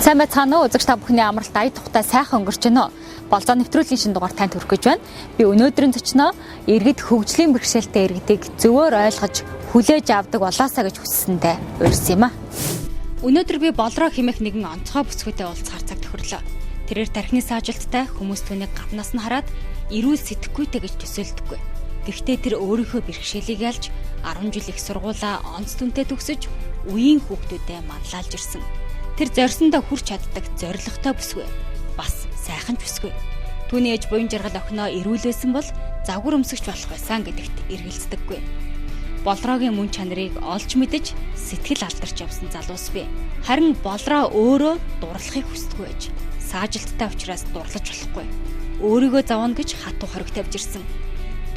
Сайн байцгаана уу? Үзэгч та бүхний амралт ая тухтай сайхан өнгөрч байна уу? Болзоо нэвтрүүлгийн шинэ дугаар танд хүрэх гэж байна. Би өнөөдрийн зочноо иргэд хөгжлийн бэрхшээлтэй иргэдийг зөвөр ойлгож хүлээж авдаг болоосаа гэж хүссэндээ урьсан юм а. Өнөөдөр би болроо хэмээх нэгэн онцгой бүсгүйтэй уулзахаар цаг тохирлоо. Тэрээр тархины саажилттай хүмүүс түүнийг гаднаас нь хараад эрүүл сэтгэхүйтэй гэж төсөөлдөггүй. Гэхдээ тэр өөрийнхөө бэрхшээлийг ялж 10 жил их сургуулаа онц дүнтэй төгсөж үеийн хүүхдүүдэд манлайлж ирсэн. Тэр зорьсондоо хүрч чаддаг зоригтой бүсгүй. Бас сайхан бүсгүй. Түүний ээж буян жаргал охиноо эрүүлсэн бол загвар өмсгч болох байсан гэдэгт эргэлздэггүй. Болроогийн мөн чанарыг олж мэдэж сэтгэл алдарч явсан залуус би. Харин болроо өөрөө дурлахыг хүсдэггүй ээж. Саажилттай учраас дурлаж болохгүй. Өөрийгөө завна гэж хатуу хориг тавьж ирсэн.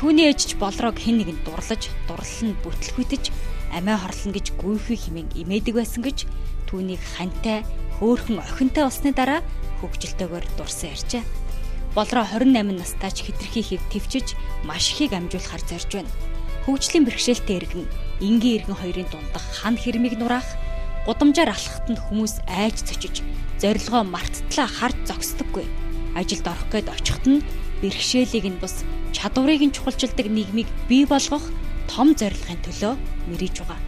Түүний ээж ч болроог хэн нэгэнд дурлаж, дурлал нь бүтлгүйтэж, амиа хорлоно гэж гүйхий хэмээн имээдэг байсан гэж түүнийг хантай, хөөхөн охинтой болсны дараа хөвгөлтөөр дурсан ярьжээ. Болроо 28 настай ч хитрхи хийх твчиж, маш ихийг амжуулахар зорж байна. Хөгжлийн бэрхшээлтэй иргэн, энгийн иргэн хоёрын дундах хан хэрмийг нураах, гудамжаар алхахтанд хүмүүс айж цочиж, зорилгоо марттлаа харж зогсдоггүй. Ажилд орох гээд очихт нь бэрхшээлийг нь бус чадварыг нь чухалчилдаг нийгмийг бий болгох том зорилгын төлөө мэрэж байгаа.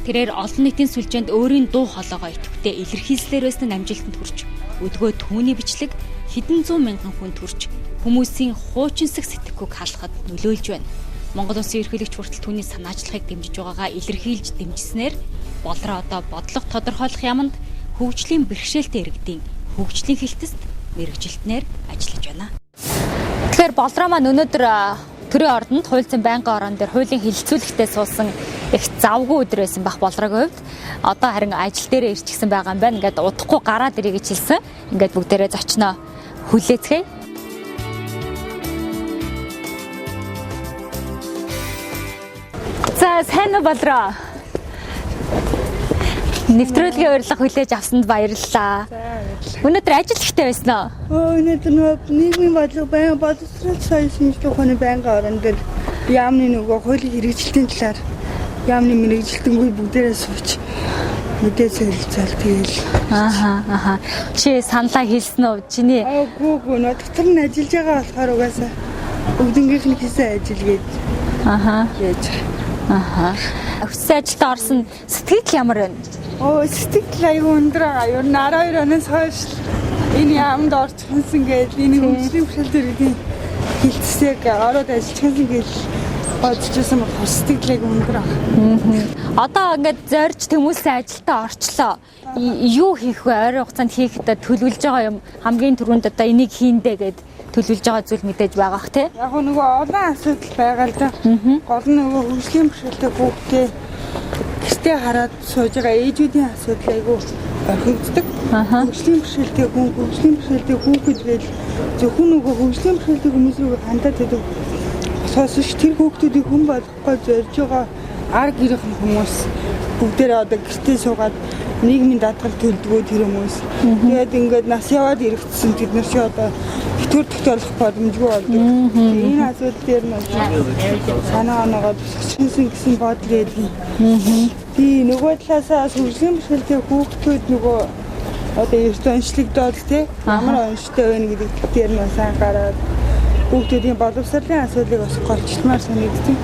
Тэрээр олон нийтийн сүлжээнд өөрийн дуу хоолойгоо идэвхтэй илэрхийлсээр байсан амжилтанд хүрч, өдгөө түүний бичлэг хэдэн зуун мянган хүнд хүрч, хүмүүсийн хуучинсаг сэтгэхүйг халахад нөлөөлж байна. Монгол Улсын ерөнхийлөгч хүртэл түүний санаачлагыг дэмжиж байгаагаа илэрхийлж дэмжснээр болроо одоо бодлого тодорхойлох яманд хөгжлийн бэрхшээлтэй иргэдийн хөгжлийн хэлтэст мэрэгжилтнээр ажиллаж байна. Тэгэхээр болроо маань өнөөдөр төрийн ордонд хуульцсан байнгын орон дээр хуулийн хилцүүлэгтээ суусан их завгүй өдөр байсан бах болроогийн хувьд одоо харин ажил дээрээ ирчихсэн байгаа юм байна. Ингээд удахгүй гараад ирээ гэж хэлсэн. Ингээд бүгдээрээ зочноо хүлээцгээе. За сайн уу болроо? Нэвтрүүлгийн урилга хүлээж авсанд баярлалаа. Өнөөдөр ажил ихтэй байсан уу? Өнөөдөр нийгмийн бодлого байнга боловсрол соёл шинжилгээ ухааны байнгын орон дээр яамны нөгөө хуулийн хэрэгжилтийн талаар яамны мэрэгжилтэнгүй бүгдээрээ сууч мэдээ солилцоол тэгэл. Чи саналаа хэлсэн үү? Чиний гүү нөө дотор нь ажиллаж байгаа болохоор угаасаа бүгднгийнх нь хийсэн ажил гэж. Яаж. Хүссэн ажилдаа орсон сэтгэл ямар байна? Сэтгэл аягүй өндөр байгаа. Ер нь 12 оноос хойш энэ яамд орчихсан гэж энэ хөгжлийн бэрхшээлтэй иргэдийн хилцсэг ороод ажилласан гэж бодчихсон бол сэтгэл аягүй өндөр байгаа. Одоо ингээд зорж тэмүүсээ ажилдаа орчлоо. Юу хийх вэ? Ойрын хугацаанд хийхэд төлөвлөж байгаа юм хамгийн түрүүнд одоо энийг хийндэ гэд төлөвлөж байгаа зүйл мэдээж байгаа х тий. Яг нөгөө олон асуудал байгаа л да. Гол нь нөгөө хөгжлийн бэрхшээлтэй хүүхдээ гэртээ хараад сууж байгаа ээжүүдийн асуудал айгүй орхигддаг. Хөгжлийн бэрхшээлтэй хүүхэд гэж зөвхөн нөгөө хөгжлийн бэрхшээлтэй хүмүүс рүү хандаад байдаг. Сонсож тэр хүүхдүүдийг хүн болгохгүй зорж байгаа ар гэрхэн хүмүүс бүгдээрээ одоо гэртээ суугаад нийгмийн даатгал төлдгөө тэр хүмүүс. Тэгээд ингээд нас яваад ирэхсэн тэд нар чи одоо битүүр тогтоолох боломжгүй болдог. Энэ асуудал дээр нь санаа оноогоо тусчихсан гэсэн бодол байдаг. Би нөгөө талаасаа хөгжлийн бэрхшээлтэй хүүхдүүд нөгөө одоо эрт онцлогдоод тий ямар онцтой байна гэдэг дээр нь сайн гараад хүүхдүүдийн боловсролын асуудлыг бас голчлмаар санагдсан.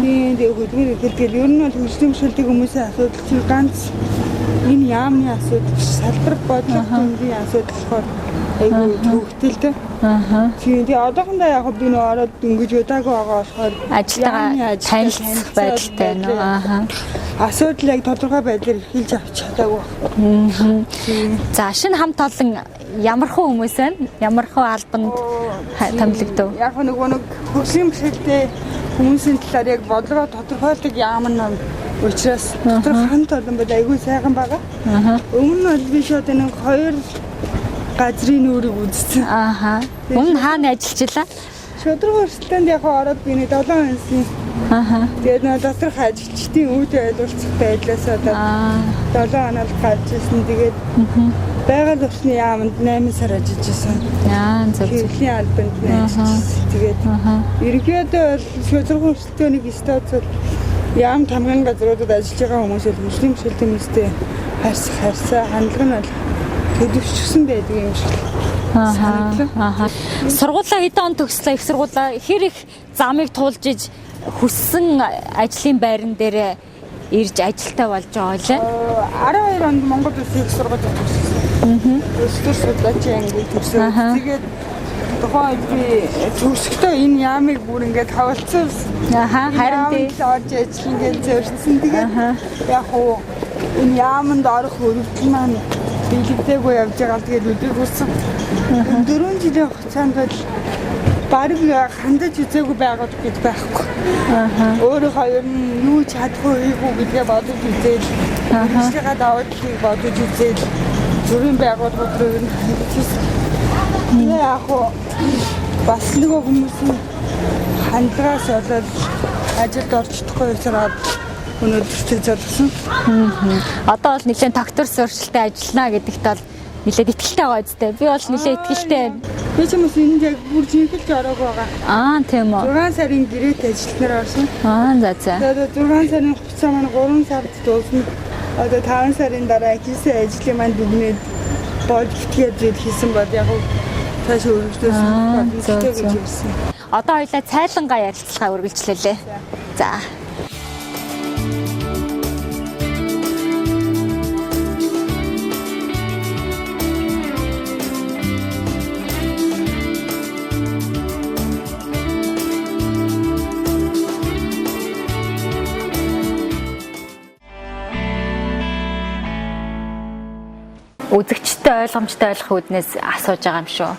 Тийм дээ хөдөлгөөн хэлгээл ер нь бол хөгжлийн бэрхшээлтэй хүмүүсийн асуудал чинь ганц энэ яамны асуудал салбар бодлого зүйн асуудал болохоор айгүй төвхтэлтэй. Тийм дээ одоохондоо яг би нөө ороод дөнгөж удаагүй байгаа болохоор ажилтаа танилцах байдалтай нөө. Асуудал яг тодорхой байдлаар хэлж авч чадаагүй байна. За шинэ хамт олон ямар хөө хүмүүс байна? Ямар хөө албанд томилогдов? Яг нөгөө хөгжлийн бэрхшээлтэй хүмүүсийн талаар яг бодлогоо тодорхойлдог яам нь учраас дотор хамт олон бол айгүй сайхан байгаа. Өмнө нь бол биш одоо нэг 2 газрын нүрийг үзсэн. Өмнө хаана ажиллажлаа? Шудраг өрсөлдөөнд яг ороод би нэг 7 хонсын. Тэгээд нэг доторх ажилчдын үүд айлуулцах байдлаас одоо 7 хоног гарч ирсэн. Тэгээд байгаль орчны яамд 8 сар ажиллаж байсан. Зөв. Хэвлэлийн албанд ажиллаж. Тэгээд ерөнхийдөө шудраг өрсөлдөөнийг статус яам тамгын газруудад ажиллаж байгаа хүмүүс л хөгжлийн бэрхшээлтэй хүмүүстэй харьцаа хандлага нь бол төлөвчсөн байдаг юм шиг. Аа. Сургуулаа хэдэн он төгслөө? Их сургуулаа хэр их замыг туулж иж хүссэн ажлын байран дээр ирж ажилтаа болж байгаа лээ. 12 онд Монгол Улсын их сургууль төгссөн. Өсвөр судлаач анги төгсөө. Тэгээд тухайн би төгсөхдөө энэ яамыг бүр ингээд хавалцсан. Харин тийм орж ажиллах гэж зорьсон. Тэгээд яг хуу энэ яамд орох өрөвдөл маань биелэгдээгүй явж байгаа. Тэгээд өдөр хүрсэн. 4 жилийн хугацаанд бол бараг хандаж үзээгүй байгаад гэж байхгүй. Өөрөө ер нь юу чадахгүй хийгүү гэдгээ бодож үзээд, хэрэглээгээ даваад хийх бодож үзээд, зүрийн байгууллагууд руу ер нь хийсэн. Яг хоо бас нэг хүмүүсийн хандлагаас болоод ажилд орж чадахгүй юмсараад өнөөдөртөө зориулсан. Одоо бол нэлээд тогтвор суурьшилтай ажиллана гэдэгт бол нэлээд итгэлтэй байгаа үстэй. Би бол нэлээд итгэлтэй. Би ч юм уу энд яг бүр жинхэнэ ороог байгаа. Тийм үү. 6 сарын гэрээт ажилтнаар орсон. За. Тэгээд 6 сарын хугацаа маань 3 сард дуусна. Одоо 5 сарын дараа хийсэн ажлын маань дүгнээд болж битгээд хийсэн бол яг цааш өргөжлөөсөн гэж хэлсэн. Одоо хоёлаа цайлангаа ярилцлагаа үргэлжлүүлээ. За. Үзэгчтэй ойлгомжтой ойлгох үүднээс асууж байгаа юм шүү.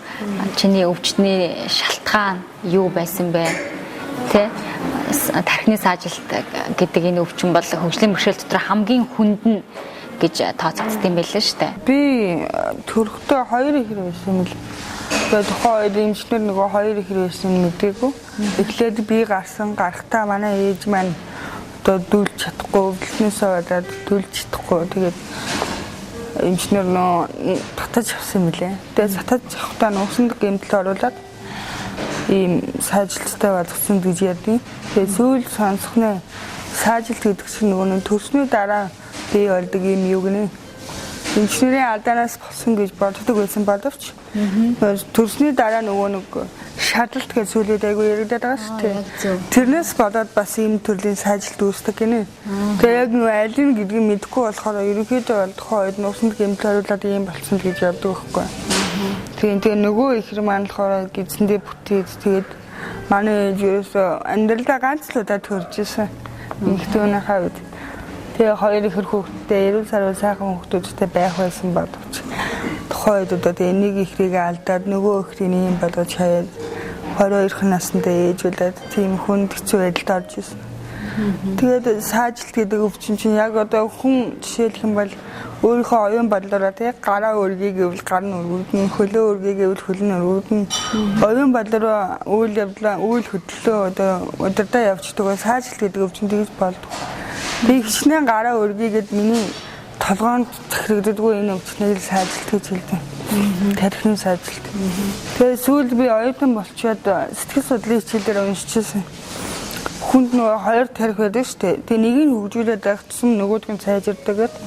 Чиний өвчтний шалтгаан юу байсан бэ? Тэ? Тархины саажилт гэдэг энэ өвчин бол хөгжлийн бэрхшээл дотор хамгийн хүнд нь гэж тооцогдсон юм байлээ шүү дээ. Би төрөхдөө 2 ихэр байсан юм л. Тэгээд тухайн үед эмчнэр нөгөө 2 ихэр байсан мэдээгүй. Эхлээд би гарахтаа манай ээж маань одоо дүүлж чадахгүй, өвдлснөөсөө болоод дүүлж чадахгүй. Тэгээд инженер нөө татаж авсан юм лээ. Тэгээд татаж авахдаа нуусанд гэмтэл оруулаад ийм саажилттай болгосон гэж ярьдیں۔ Тэгээд сүүл сонсох нэ саажилт гэдэг чинь нөгөө төрсний дараа бий болдог юм юу гинэ. Инженерийн алдаанаас болсон гэж боддог байсан боловч төрсний дараа нөгөө нэг шаналт гэж сүлээд айгүй яригдаад байгаа шүү дээ. Тэрнээс болоод бас ийм төрлийн саажилт үүсдэг гинэ. Тэгээ яг нөгөө аль нь гэдгийг мэдэхгүй болохоор ерөнхийдөө бол тухайн үед нуусанд гэмтэл хариулаад ийм болсон гэж явдаг байхгүй. Тэгээ нөгөө ихэр маань болохоор гидсэндээ бүтээд тэгээд манай ээж ерөөсөө амьдралдаа ганц л удаа төрж исэн. Ихтөөнийхээ үед. Тэгээ 2 ихэр хүүхэдтэй эрүүл сарвал сайхан хүүхдүүдтэй байх байсан боловч тухайн үед одоо тэгээ нэг ихрийг алдаад нөгөө ихрийн юм болгож хаяад 22 наснда ээжүүлээд тийм хүнд хэцүү байдалд орж исэн. Тэгээд саажилт гэдэг өвчин чинь яг одоо хүн жишээлх юм бол өөрийнхөө оюун бодлороо тэгээ гараа өргөе гэвэл гар нь өргөгдөн, хөлөө өргөе гэвэл хөл нь өргөгдөн. Оюун бодлороо үйл явдлаа, үйл хөдлөлөө одоо удирдаа явчихдаг саажилт гэдэг өвчин тэгж болдог. Би хичнээн гараа өргөе гэд миний толгоонд захирагддаггүй энэ өвчнийг саажилт гэж хэлдэг. Тархины саажилт. Тэгээ сүүлд би оюутан болчоод сэтгэл судлалын хичээлээр уншижсэн. Хүнд нөгөө 2 тархи байдаг шүү дээ. Тэгээ нэг нь хөгжүүлээд байх тусам нөгөөдг нь сайжирдаг гэдэг.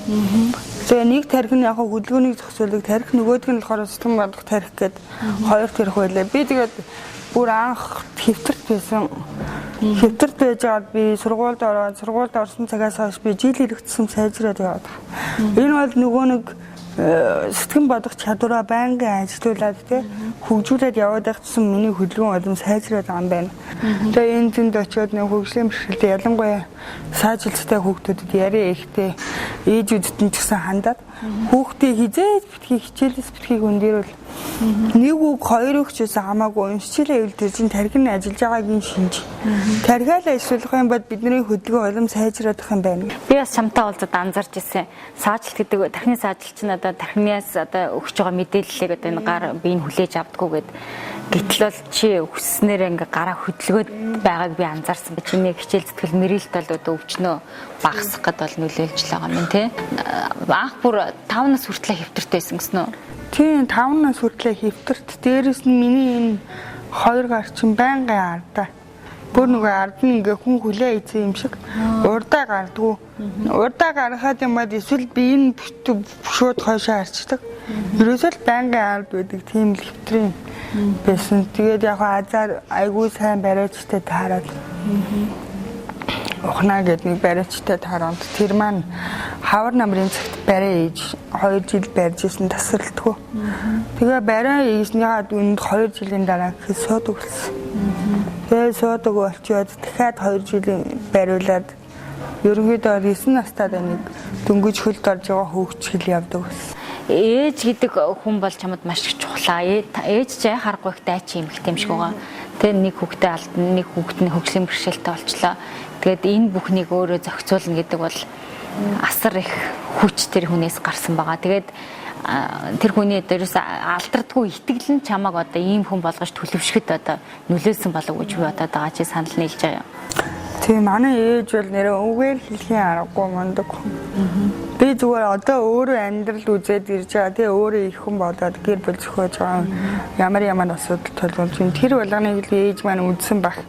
Тэгээ нэг тархи нь яг хөдөлгөөнийг зохицуулдаг, тархи нөгөөдг нь болохоор сэтгэн бодлого тархи гэдэг 2 тархи байлаа. Би тэгээд бүр анх хэвтэрт байсан. Хэвтэрт байж байгаад би сургуульд орсон цагаас хойш би жил хэрэгцсэн сайжраад яваад байна. Энэ бол нөгөө нэг сэтгэн бодох чадвараа байнгын ажилуулад хөгжүүлээд яваад байх тусам миний хөдөлгөөн улам сайжраад байгаа юм байна. Тэгээ энэ зэнд очиод нэг хөгжлийн бэрхшээлтэй ялангуяа саажилттай хүүхдүүдэд яриа ихтэй ээжүүдэд нь ч гэсэн хандаад хүүхдээ хизээж битгий хичээлээс битгий хүндэрвэл нэг үг 2 үг ч гэсэн хамаагүй уншчихлаа гэвэл тэр чинь тархи нь ажиллаж байгаагийн шинж. Тархиалаа ажиллах юм бол бидний хөдөлгөөн улам сайжраад их юм байна. Би бас чамтай уулзаад анзарч ирсэн. Саажилт гэдэг тархины саажилт чинь одоо тархинаас одоо өгч байгаа мэдээллийг одоо энэ гар биеийг хүлээж авдаггүй гэд. Гэтэл бол чи өсснээр ингээ гараа хөдөлгөөд байгааг би анзаарсан. Чиний хичээл зүтгэл мэрэлт бол одоо өвчнөө багасгах гэд бол нөлөөлж л байгаа юм тий. Анх бүр 5 нас хүртэл хэвтэртэй байсан гэсэн үү? Тийм 5 нас хүртэл хэвтэрт. Дээрээс нь миний энэ 2 гар чинь байнгын ардаа. Бүр нөгөө ард нь ингээ хүн хүлээ ийцэн юм шиг урдаа гардгүү. Урдаа гаргахад юм бод эсвэл би энэ шууд хойшоо харцдаг. Ерөөсөө л байнгын ард байдаг тийм л хэвтрийн байсан. Тэгээд яг азар айгүй сайн бариачтай таараад. Ухнаа гэдэг нэг бариачтай таараад тэр маань хавар намрын цагт барай ээж 2 жил барьж исэн тасралтгүй. Тэгээ барай ээснийгаа дүнд 2 жилийн дараа суудаг болсон. Тэгээ суудаг болчиход дахиад 2 жилийн бариулаад ерөнхийдөө 9 настай нэг дөнгөж хөлд орж байгаа хөвгчл явдаг болсон. Ээж гэдэг хүн бол чамд маш их чухлаа. Ээж ч харахгүй их дайчин эмэгтэй юм шиг байгаа. Тэгээ нэг хүүхдээ алдна, нэг хүүхэд нь хөгжлийн бэрхшээлтэй болчлоо. Тэгээд энэ бүхнийг өөрөө зохицуулна гэдэг бол асар их хүч тэр хүнээс гарсан байгаа. Тэгээд тэр хүний дээрээс алдардгүй итгэл нь чамаг одоо ийм хүн болгож төлөвшөхөд одоо нөлөөлсөн болов уу гэж би бодоод байгаа чи санал нийлж байгаа юм. Тийм манай ээж бол нэрээ үгээр хэлхийн аргагүй мундаг хүн. Би зүгээр одоо өөрөө амьдрал үзээд ирж байгаа. Тэгээ өөрөө их хүн болоод гэр бүл зохиож байгаа. Ямар асуудал тулгуур чинь тэр болгоныг л ээж маань үзсэн баг.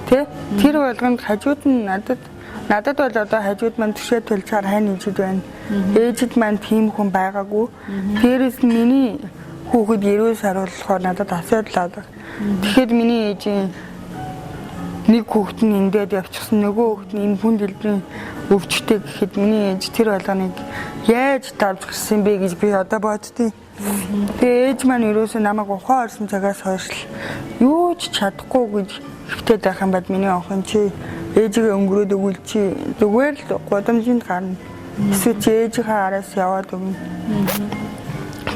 Тэ? Тэр болгонд хажууд нь надад бол одоо хажууд маань төшөө төлчээр хань ижид байна. Ээжид маань тийм хүн байгаагүй. Дээрээс нь миний хүүхэд 90 сар болохоор надад асуудал авдаг. Тэгэхэд миний ээжийн нэг хүүхэд нь эндээд явчихсан, нөгөө хүүхэд нь энэ хүн дэлбэрийн өвчтэй гэхэд миний ээж тэр болгоныг яаж давж гэрсэн бэ гэж би одоо боддیں۔ Тэгээ ээж маань ерөөсөө намайг ухаан орсон цагаас хойш юу ч чадахгүй гэж хөвтөд байх юм бод миний охин чи ээжигээ өнгөрөөд өгвөл чи зүгээр л гудамжинд гарна. Эсвэл чи ээжийнхээ араас яваад өгнө.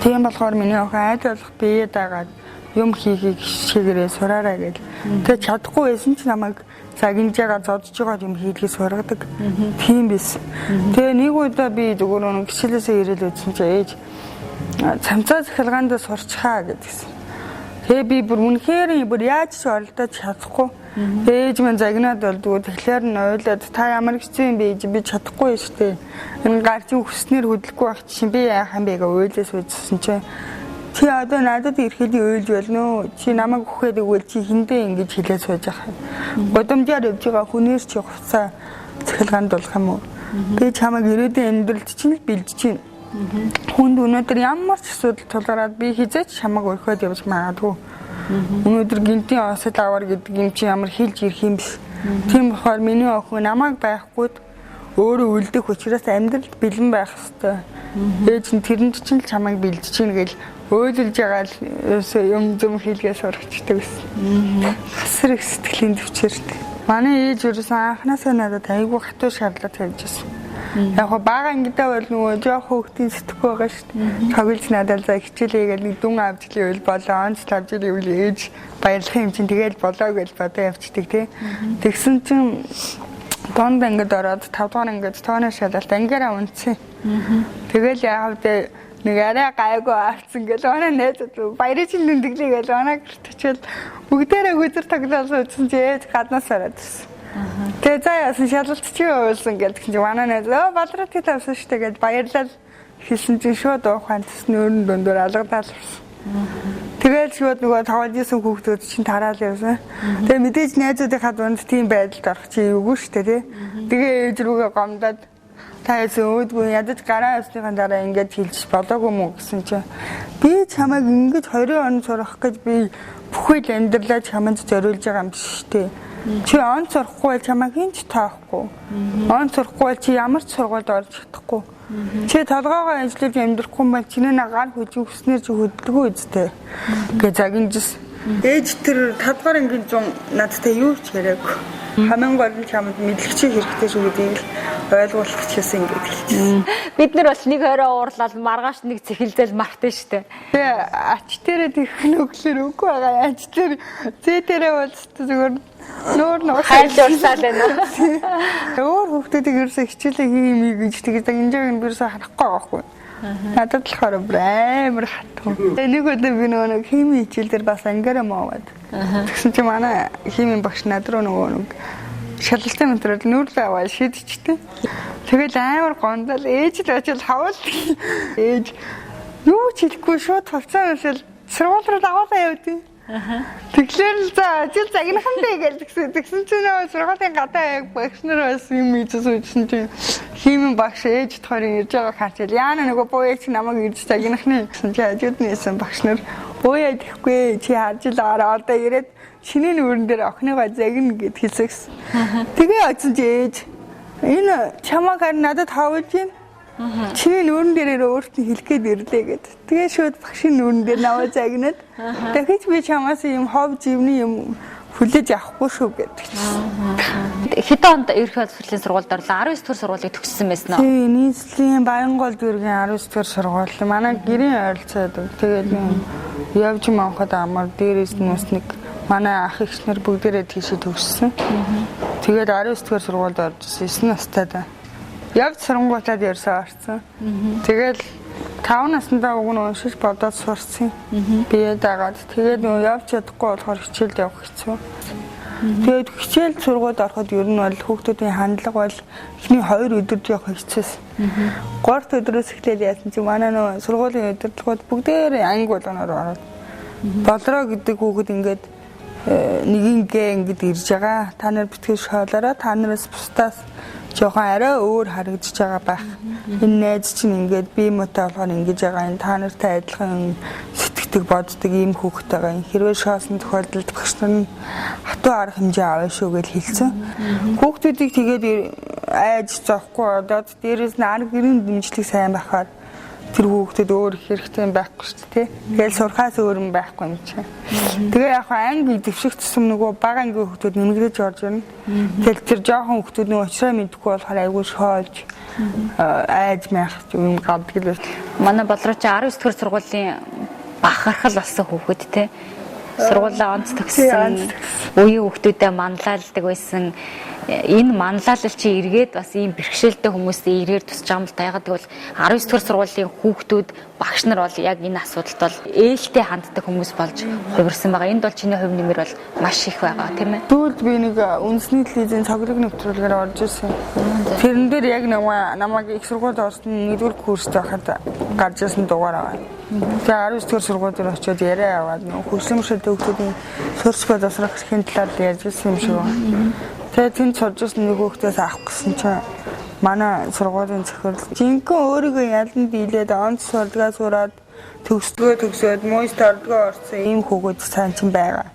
Тийм болохоор миний охин айд болох бие дагаад юм хийхийг шигээрээ сураарай гэж. Тэгээ чадахгүй байсан ч намайг загинжаага зодж байгаа юм хийлгээс сургадаг. Тийм биз. Тэгээ нэг удаа би зүгээр гişлээсээ ирэл үзсэн чи ээж цамцаа захилгаанд сурчхаа гэдгийгсэн. Тэгээ би бүр яаж ч оролдож чадахгүй. Ээж маань загнаад болдгоо тэгэхээр нь ойлоод та ямар хэцүү юм бэ гэж би чадахгүй шүү дээ. Энэ гарчин хүснээр хөдлөхгүй байх чинь би яах юм бэ гэж ойлоос үзсэн чинь чи одоо надад ирэхэд ойлж болно. Чи намайг өгөхэд өгвөл чи хиндэ ингэж хэлээ сууж байгаа. Годомжаар явж байгаа хүнээс чи хувцаа цахилгаанд болох юм уу? Би чамайг ирээдүйн амьдралд чинь л бэлдэж чинь. Хүнд өнөөдөр ямар ч асуудал тулгараад би хизээч чамайг өрхөд явж магадгүй. Өнөөдөр гинтийн осол аваар гэдэг юм чи ямар хэлж ирэх юм биш. Тийм болохоор миний охин намайг байхгүйд өөрөө үлдэх учраас амьдралд бэлэн байх хэрэгтэй. Ээж нь тэрэнд чинь чамайг бэлдэж чинь гэл ойлж байгаа л юм зөм хийлгээ сурагчдаг гэсэн. Хасар их сэтгэлийн төвчээртэй. Манай ээж ерөөсөн анханасаа надад айгүй хатуу шаардлага тавьж байсан. Яг бага ангидаа бол нөгөө жоох хүүхдийн сэтгэх байгаа шүү дээ. Тоглож надад за хичээлээ гэж нэг дүн авч ивэл болоо, онц авч ивэл ээж баярлах юм чинь тэгэл болоо гэж бодоо явцдаг тий. Тэгсэн чинь донд ангид ороод 5 дугаар ангид тооны шалгалт ангиараа унтсан. Тэгэл яав дээ нэг арай гайгүй авцсан гэж оноо найзууд баярын дүндэглээ гэж оноо гэрт очил бүгдээрээ гүзэр тоглосон үзсэн чи ээж гаднаас ороод ирсэн. Тэгээ заа яасан шалгалт чи явуулсан гэдэг чинь манай найз балраа тий тавьсан штэ гэж баярлал хэлсэн чинь шууд ухаан тесний өрн дөндөр алгадаад ирсэн. Тэгэл шууд нөгөө таваад исэн хүүхдүүд чинь тараал явсан. Тэгээ мэдээж найзуудынхаа дунд тийм байдалд орох чи юугүй штэ тий. Тэгээ ээж рүүгээ гомдоод та өөдгөө ядаж гараа авсныхаа дараа ингэж хэлж болоогүй мүү гэсэн чинь би чамайг ингэж 20 он сурах гэж би бүхэл амьдралаа чамд зориулж байгаа юм биш тий. Чи он сурахгүй чамайг хинч таахгүй. Он сурахгүй чи ямар ч сургуульд орж чадахгүй. Чи толгоогоо ажиллаж амьдрахгүй бол чиний гар хүчиг өснөр чи хөдөлгөө үстэй гэж загинжсэн. Ээж тэр 5 дугаар ангийн зун надтай юу ч яриаггүй. Хамгийн гол нь чамд мэдлэгчийн хэрэгтэй шүү гэдгийг ойлгуулах гэсэн ингэж хэлчихсэн. Бид нар бол нэг орой уурлал маргааш нэг цэхэлзэл мартын штэ. Тэгээ ач тэрэ тэгхэн өглөр үгүй байгаа. Ач тэр зэтэрээ бол зүгээр нөр хайлж урсаал байна. Өөр хүмүүсийг ерөөсөө хичээлээ хиймий гэж тэгээд энэ жиг ерөөсөө харахгүй байгаа хгүй. Надад л болохоор амар хатуу. Нэг удаа би нөгөө хими хичээл дээр бас ангаараа мовоод. Тэгсэн чи манай хими багш над руу нөгөө шалгалтын өдрөөр нүрл аваа шидчихтэй. Тэгэл амар гондол ээж л очил хавал ээж юу ч хэлэхгүй шууд хувцас уншил сургууль руу даваалаа явдیں۔ Тэгэхээр л за ажил загнахандаа гэж тэгсэн чинь нөө сургуулийн гадаа яг багш нар бас юм ийж суужсэн чинь химэн багш ээж тохорын ирж байгаа харчил яана нөгөө бууяч намайг ирж загнахны гэсэн чи ажууд нээсэн багш нар бууяа гэхгүй чи харж л аваа одоо ирээд шинийн нүүрэн дээр охиныгоо загна гэд хэлсэн. Тэгээ очиж ээж энэ чамаагаар надад хавж юм. Чиний нүүрэн дээрээ өөрт нь хэлэх гээд ирлээ гэд. Тэгээ шууд багшийн нүүрэн дээр наваа загнаад дахиж би чамаас юм хов живний юм хүлээж авахгүй шүү гэдэг. Хэдэн онд ерөнхий боловсролын сургуульд орлоо? 19 дэх сургуулийг төгссөн байсан уу? Тийм, нийслэлийн Баянгол дүүргийн 19 дэх сургууль. Манай гэрийн ойролцоод тэгээд явж манхад амар дээрээс нь бас нэг манай ах эгчнэр бүгдээрээ тийшээ төгссөн. Тэгээд 19 дэх сургуульд орж 9 настайдаа явж сургуулиуд ярьсан орсон. Тэгэл 5 наснда уг нь уншиж бодоод сурсан. Бие дагаад тэгээд нөө явж чадахгүй болохоор хичээлд явах хэцүү. Тэгээд хичээл сургуульд ороход ер нь бол хүүхдүүдийн хандлага бол эхний 2 өдөрд явах хэцээс. 3 өдрөөс эхлээд яасан чи манай нөө сургуулийн удирдлагууд бүгдээр анги болгоноор ороод. Болроо гэдэг хүүхэд ингээд нэгингээ ингээд ирж байгаа. Та нар битгий шоолоороо та нараас бусдаас жоохон арай өөр харагдаж байгаа байх. Энэ найз чинь ингээд бие муутай болохоор ингэж байгаа энэ та нартай адилхан сэтгэдэг боддог ийм хүүхэд байгаа. Хэрвээ шоосон тохиолдолд багш нар нь хатуу арга хэмжээ аваа шүү гэж хэлсэн. Хүүхдүүдийг тэгээд айж зоохгүй одоод дээрээс нь арга гэрийн дэмжлэг сайн байхаар тэр хүүхдэд өөр хэрэгтэй байхгүй шүү дээ. Тэгэл сурхаас өөр юм байхгүй юм чинь. Тэгээ яг анги дэвших тусам нөгөө бага ангийн хүүхдүүд нэмэгдэж орж ирнэ. Тэгэл тэр жоохон хүүхдүүд нөгөө очроо мэдхгүй болохоор айгүй шоолж айж мах юм гадаг л байна. Манай болроо чи 19 дэх сургуулийн бахархал болсон хүүхэд те. Сургуулаа онц төгссөн үеийн хүүхдүүдэд манлайлдаг байсан. Энэ манлайлал чи эргээд бас ийм бэрхшээлтэй хүмүүст ирээр тусч байгаа юм л таягаад тэгвэл 19 дэх сургуулийн хүүхдүүд багш нар бол яг энэ асуудалд бол ээлтэй ханддаг хүмүүс болж хувирсан байгаа. Энд бол чиний хувь нэмэр бол маш их байгаа тийм ээ. Түлд би нэг үндэсний телевизийн цоглог нэвтрүүлгээр орж ирсэн. Тэрэн дээр яг намайг их сургуульд орсон 1-р курст байхад гарч ирсэн дугаар байгаа. Тэгээ 19 дэх сургууль дээр очиод яриа аваад хөгжлөмшөлтэй хүүхдүүдийн сурч боловсрох эрхийн талаар ярьж ирсэн юм шиг байна. Тэгээд тэнд сурж ирсэн нэг хүүхдээс авах гэсэн чинь манай сургуулийн захирал жинхэнэ өөрийгөө ялан дийлээд онц сурдгаа сураад төгсөөд мойст ордгоо орсон ийм хүүхэд сайн ч байгаа.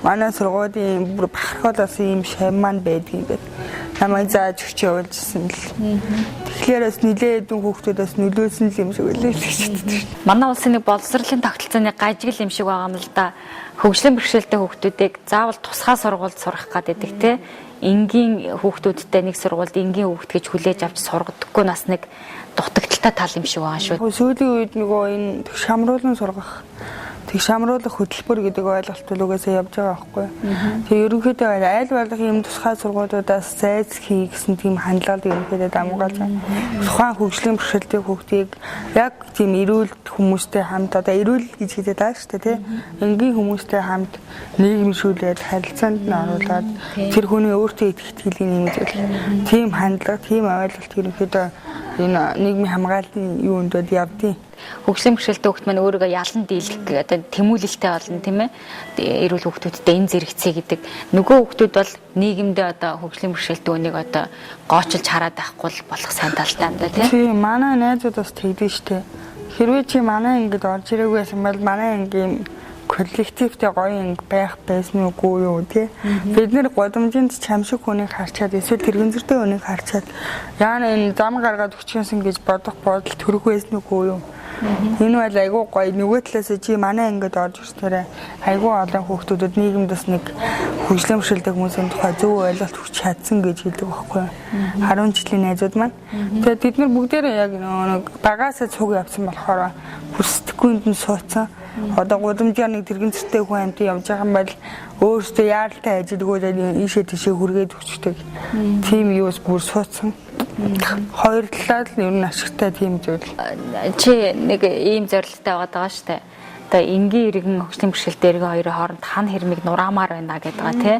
Манай сургуулийн бүр бахархалаас ийм шаман байдгийг гэдэг. Намайг зааж өгч явуулжсэн л. Тэгэхээр бас нилээдэн хүүхдүүдээс нөлөөсөн юм шиг үлээ л гэж боддог. Манай улсын нэг боловсролын тогтолцооны гажигл юм шиг байгаа юм л да. Хөгжлөн бэрхшээлтэй хүүхдүүдийг заавал тусгай сургуульд сурах гэдэг те. Энгийн хүүхдүүдтэй нэг сургуульд энгийн хүүхд гэж хүлээж авч сургадаггүй нас нэг дутагдaltaй тал юм шиг байгаа шүү. Сүүлийн үед нөгөө энэ шамруулан сургах шамруулах хөтөлбөр гэдэг ойлголт үгээсээ явж байгаа байхгүй. Тэгээ ерөнхийдөө айл болох юм тусгай сургуулиудаас зайц хий гэсэн тийм хандлагад ерөнхийдөө дамгаалж байгаа. Тухайн хөгжлийн бэрхшээлтэй хүүхдийг яг тийм эрүүл хүмүүстэй хамт одоо эрүүл гэж хэлээд байгаа шүү дээ тийм. Энгийн хүмүүстэй хамт нийгэмшүүлээд харилцаанд нь оруулаад тэр хүний өөртөө итгэх итгэлийг нэмэгдүүл. Тийм хандлага, тийм ойлголт ерөнхийдөө энэ нийгмийн хамгааллын юунд явдیں۔ Хөгжлийн бэрхшээлтэй хүүхд маань өөрийгөө ялан дийлэх одоо тэмүүлэлтэй болно тийм ээ. Эрүүл хүүхдүүдтэй энэ зэрэгцээ гэдэг. Нөгөө хүүхдүүд бол нийгэмдээ одоо хөгжлийн бэрхшээлтэй үнийг одоо гоочлж хараад байхгүй болох сайн талтай юм да тийм. Манай найзууд бас тэгдэж штэ. Хэрвээ чи манай ангид орж ирээгүй байсан бол манай ангийн коллективтэй гоё анги байх байсан уугүй юу тий. Бид нэр годомжинд чамшиг хүнийг харчаад эсвэл тэрэгэн зөртэй хүнийг харчаад яана энэ зам гаргаад өчгөнсөн гэж бодох бодол төрөх байсан уугүй юу. Энэ бол айгүй гоё нөгөө талаас чи манай ангид орж ирсээр айгүй олон хүүхдүүдэд нийгэмдээс нэг хөгжлийн бэрхшээлтэй хүмүүсийн тухай зөв ойлголт өгч чадсан гэж хэлдэг байхгүй юу. 10 жилийн найзууд маань. Тэгээд бид нар бүгдээрээ яг нэг багаасаа цуг явсан болохоор хүсдэггүйнд нь суудсан. Одоо гудамжаар нэг тэрэгэн зөртэй хүн амт явж байгаа юм бол өөрөөсөө яаралтай ажилгуудад ийшээ тийшээ хүргээд өчтдөг. Тим юус бүр суудсан. Хоёр талаар нь ер нь ашигтай тийм зүйл. Чи нэг ийм зорилттой байгаа шүү дээ. Одоо энгийн иргэн хөгжлийн бэрхшээлтэй иргэн хоёрын хооронд хан хэрмийг нураамаар байна гэдэг байгаа тий.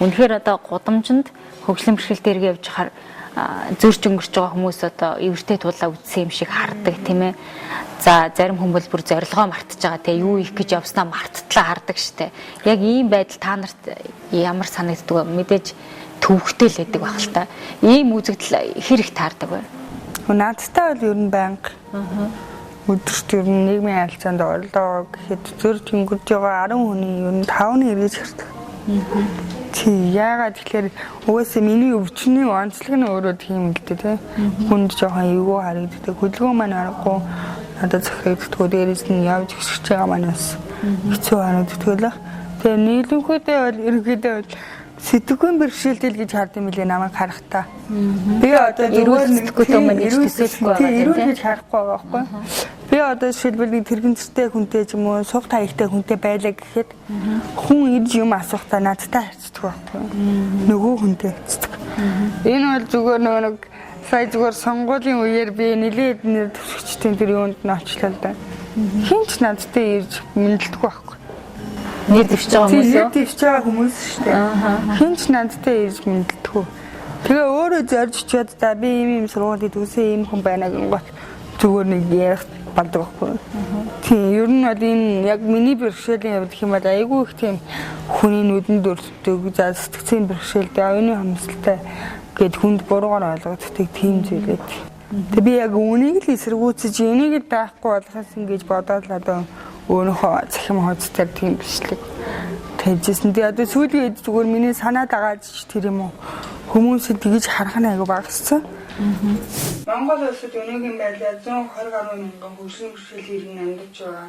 Үнэхээр одоо гудамжинд хөгжлийн бэрхшээлтэй иргэн явж хахаар зөрж өнгөрч байгаа хүмүүс одоо эвэртэй тулаа үтсэн юм шиг хардаг тийм ээ. За зарим хүмүүс бүр зорилгоо мартаж байгаа те юу их гэж явснаа марттлаа хардаг штэ. Яг ийм байдал та нарт ямар санагддаг вэ? Мэдээж төвхтэй л байдаг баг л та. Ийм үзэгдэл хэрэг таардаг бай. Надтай бол ер нь банк. Өдөрт ер нь нийгмийн харилцаанд орлоо гэхэд зөрж өнгөрж байгаа 10 хүний ер нь 5 нь эргэж хардаг. Тий яагаад тэгэхээр угаасаа миний өвчний онцлог нь өөрөө тийм л дээ тий. Хүнд жоохон эвгүй харагддаг. Хөдөлгөөн маань аргагүй надад захирагддаг. Дээрээс нь явж гисэж байгаа маань бас хэцүү харагддаг л. Тэгээ нийлэнхүүдээ бол ерөнхийдөө бол сэтгэхүйн бэрхшээлтэй гэж хардсан мөлий намайг харахтаа. Би одоо эрүүл сэтгэхүйтэй маань ирүүлсэхгүй байгаа тийм эрүүл гэж харахгүй байгаа байхгүй. Би одоо жишээлбэл нэг тэрэгцтэй хүнтэй ч юм уу суг таягтай хүнтэй байлаа гэхэд хүн ирж юм асуухтаа надтай харцдаг байхгүй. Нөгөө хүнтэй харцдаг. Энэ бол зүгээр нэг сая зүгээр сонгуулийн үеэр би нэлээд нэр төвшөгчдийн тэр юунд нь очлоо л да. Хинч надтай ирж мэдлдэг байхгүй. Нэр дэвшиж байгаа хүмүүс үү? Нэр дэвшиж байгаа хүмүүс шүү дээ. Хинч надтай ирж мэдлдэг. Тэгээ өөрөө зорж очиод за би ийм сургуулийг төгсөө ийм хүн байна гэнэ зүгээр нэг ярих болдог байхгүй. Тийм ер нь бол энэ яг миний бэрхшээлийн хувьд гэх юм бол айгүй их тийм хүний нүдэнд өртдөг за сэтгцийн бэрхшээлтэй оюуны хомсолтой гэд хүнд буруугаар ойлгогддог тийм зүйлээд. Тэгээ би яг үнийг л эсэргүүцэж энийг л даахгүй болохоос ингэж бодоод л одоо өөрийнхөө захим хуудастай тийм бичлэг тавьжсэн. Тэгээ одоо сүүлийн үед зүгээр миний санаа дагаад ч тэр юм уу хүмүүсэд тэгж харах нь айгүй багассан. Монгол улсад өнөөгийн байдлаар 120 гаруй мянган хөгжлийн бэрхшээл иргэн амьдарч байгаа.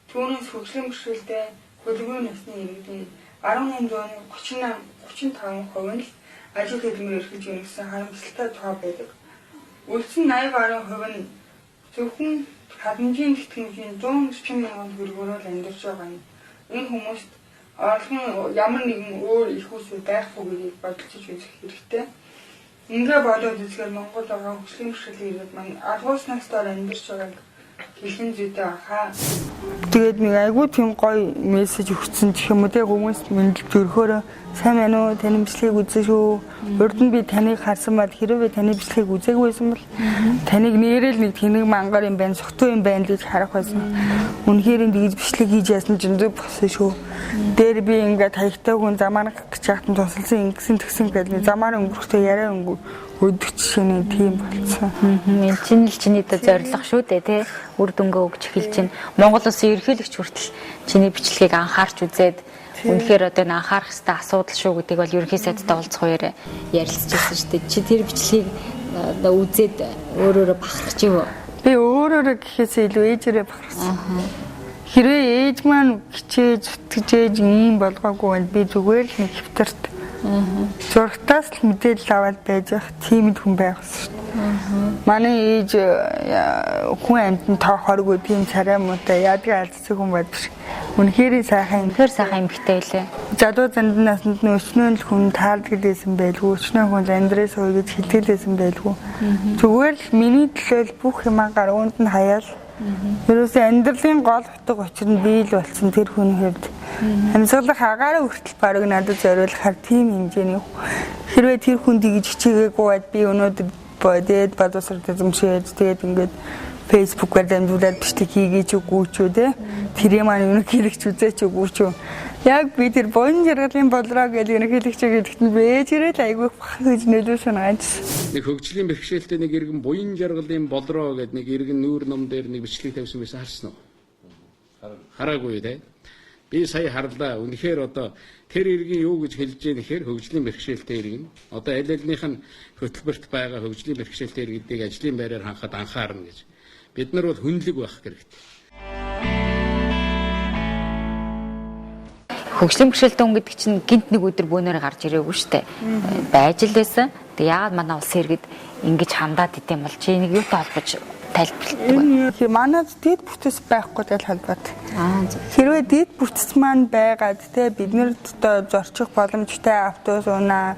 Түүнээс хөгжлийн бэрхшээлтэй хөдөлгөөний насны иргэдийн 1835% нь ажил хөдөлмөр эрхэлж өгсөн харамсалтай тоо байдаг. Үлдсэн 80% нь зөвхөн хадмжийн тэтгэмжийн 140 мянган төгрөгөөр амьдарч байгаа юм. Энэ хүмүүст олон ямар нэгэн өөр их усуй байхгүй гэдгийг бодож үзэх хэрэгтэй. Ингээ бодоод үзэхээр Монгол байгаа хөгжлийн бэрхшээлийн иргэд маань алгуус настаар амьдарч байгааг хэлхэн зүйтэй хаа. Тэгээд нэг айгүй тийм гоё мессеж өгсөн гэх юм уу те хүмүүс мэдлж өрхөөрөө сайн байна уу таны бичлэгийг үзсэн шүү. Урд нь би таныг харсан бол хэрвээ таны бичлэгийг үзээгүй байсан бол таныг нэрэл нэг тэнэг мангар юм байна, сохтуу юм байна гэж харах байсан. Үнэхээр ингэж бичлэг хийж яасан ч зөв болсон шүү. Дээр би ингээд хаягтай хүн замаар гэж яхад тусалсан ингэсэн тэгсэн гэдэг замаар өнгөрөхдөө яриа өдөрч шинэ тийм болсон. Энэ чинь л чиний дэ зориг шүү дээ тий. Үр дүнгээ өгч эхэлж байна. Монгол Улсын ерөнхийлөгч хүртэл чиний бичлэгийг анхаарч үзээд үнэхээр одоо энэ анхаарах хэрэгтэй асуудал шүү гэдгийг бол ерөнхий сайдтай уулзах үеэр ярилцж байсан шүү дээ. Чи тэр бичлэгийг үзээд өөрөөрөө бахархаж ив. Би өөрөөрөө гэхээсээ илүү ээжээрээ бахархсан. Хэрвээ ээж маань хичээж, зүтгэж ийм болгоогүй бол би зүгээр л нэг хэвтэрт зургатаас л мэдээлэл аваад байж явах тийм хүн байх шүү дээ. Манай ээж хүн амьтан тоохоргүй тийм царай муутай яадгийн алдсан хүн байдаг. Үнэхээр сайхан эмэгтэй байлээ. Задуу зандан наснд нь өчнөө л хүн таалдаг гэсэн байлгүй. Өчнөө хүн амьдрээс уу гэж хэлтгэлээсэн байлгүй. Зүгээр л миний төлөөл бүх юмаа гаруунд нь хаяал. Ерөөсөө амьдралын гол утга учир нь бий л болсон тэр хүний хувьд. Амьсгалах агаараа хүртэл бараг надад зориулахаар тийм хэмжээний хэрвээ тэр хүн тэгж хичээгээгүй бод би өнөөдөр бодээд бадуусар дэзэмшээд тэгээд ингээд фэйсбүүкээр дамжуулаад бичлэг хийгээч үгүй ч үү те тэр юм аа ерөнхийлөгч үзээч үгүй ч үү яг би тэр буян жаргалын болроо гэж ерөнхийлөгч гэдэгт нь бэжрээ л айгүй бахаж нөлөөсөн ганц нэг хөгжлийн бэрхшээлтэй нэг иргэн буян жаргалын болроо гэдэг нэг иргэн нүүр ном дээр нэг бичлэг тавьсан байсан харсан уу? Хараагүй те. Би сая харлаа. Үнэхээр одоо тэр иргэн юу гэж хэлж яах нэхэр хөгжлийн бэрхшээлтэй иргэн. Одоо аль алиных нь хөтөлбөрт байгаа хөгжлийн бэрхшээлтэй иргэдийг ажлын байраар ханхад анхаарна гэж. Бид нар бол хүнлэг байх хэрэгтэй. Хөгжлийн бэрхшээлтэй хүн гэдэг чинь гинт нэг өдөр бөөнөр гарч ирээгүй шүү дээ. Байж л байсан. Тэг яагаад манай улсын иргэд ингэж хандаад идэм бол чи нэг юутай холбож тайлбарладаг. Манайд дэд бүтц байхгүй тэл холбоод. Хэрвээ дэд бүтц маань байгаад те биднэрт одоо зорчих боломжтой автобус унаа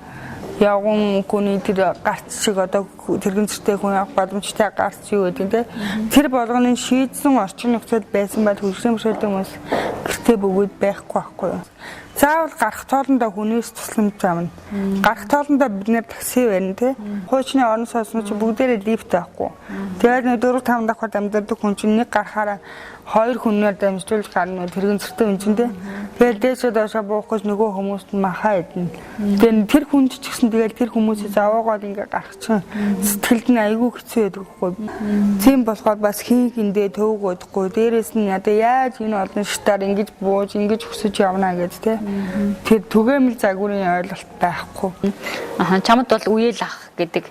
явган хүний тэр гарц шиг одоо тэрэгцтэй хүн явах боломжтой гарц юу гэдэг те тэр болгоны шийдсэн орчин нөхцөл байсан бол хөгжлийн бэрхшээлтэй хүмүүс гэртээ бөгөөд байхгүй байхгүй юу. Заавал гарах тоолондоо хүнээс тусламж авна. Гарах тоолондоо бид нэр такси байна тий. Хуучны орон сууцнууд чи бүгдээрээ лифт байхгүй. Тэгээд 4-5 давхар амьдардаг хүн чинь нэг гарахаараа 2 хүнээр дамжуулж гарна тэрэгэн зэртэй юм чинь тий. Тэгээд дээшээ доошоо буухгүйс нөгөө хүмүүст махаа идэнэ. Тэгээд тэр хүнд ч гэсэн тэгээд тэр хүмүүсээс аваагаад ингээ гарах чинь сэтгэлд нь айгүй хэцүү байдаг хгүй. Тийм болохоор бас хин хиндээ төвгөөдгүй. Дээрээс нь одоо яаж энэ олон штаар ингэж бууж ингэж өсөж явна гэж тий. Тэр түгээмэл загварын ойлголт байхгүй. Чамд бол үеэл ах гэдэг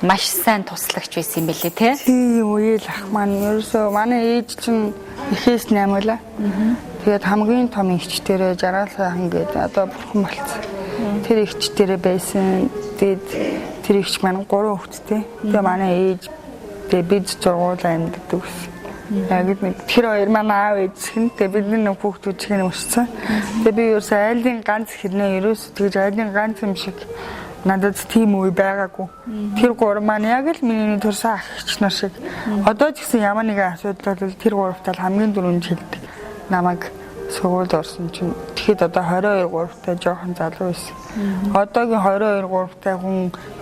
маш сайн туслагч байсан юм бэлээ тий. Тийм үеэл ах маань ерөөсөө манай ээж чинь эхээс 8 лаа. Тэгээд хамгийн том эгчтэрээ 60 сайхан гэдэг одоо бурхан болцсон. Тэр эгчтэрээ байсан. Тэгээд тэр эгч маань 3 хүүхэдтэй. Тэгээд манай ээж тэгээд бид зургуулаа амьддаг гэсэн. Яг нэг тэр хоёр манай аав ээжхэн тэгээд бидний нэг хүүхдүүд чинь өссөн. Тэгээд би ерөөсөө айлын ганц хэрнээ ерөөсөө тэгж айлын ганц юм шиг надад тийм үе байгаагүй. Тэр гурав маань яг л миний төрсөн ах нар шиг. Одоо ч гэсэн ямар нэгэн асуудал бол тэр гуравтаа хамгийн дөрөнд хэлдэг. Намайг сургуульд орсон чинь тэгэхэд одоо 22 гуравтай жоохон залуу байсан. Одоогийн 22 гуравтай хүн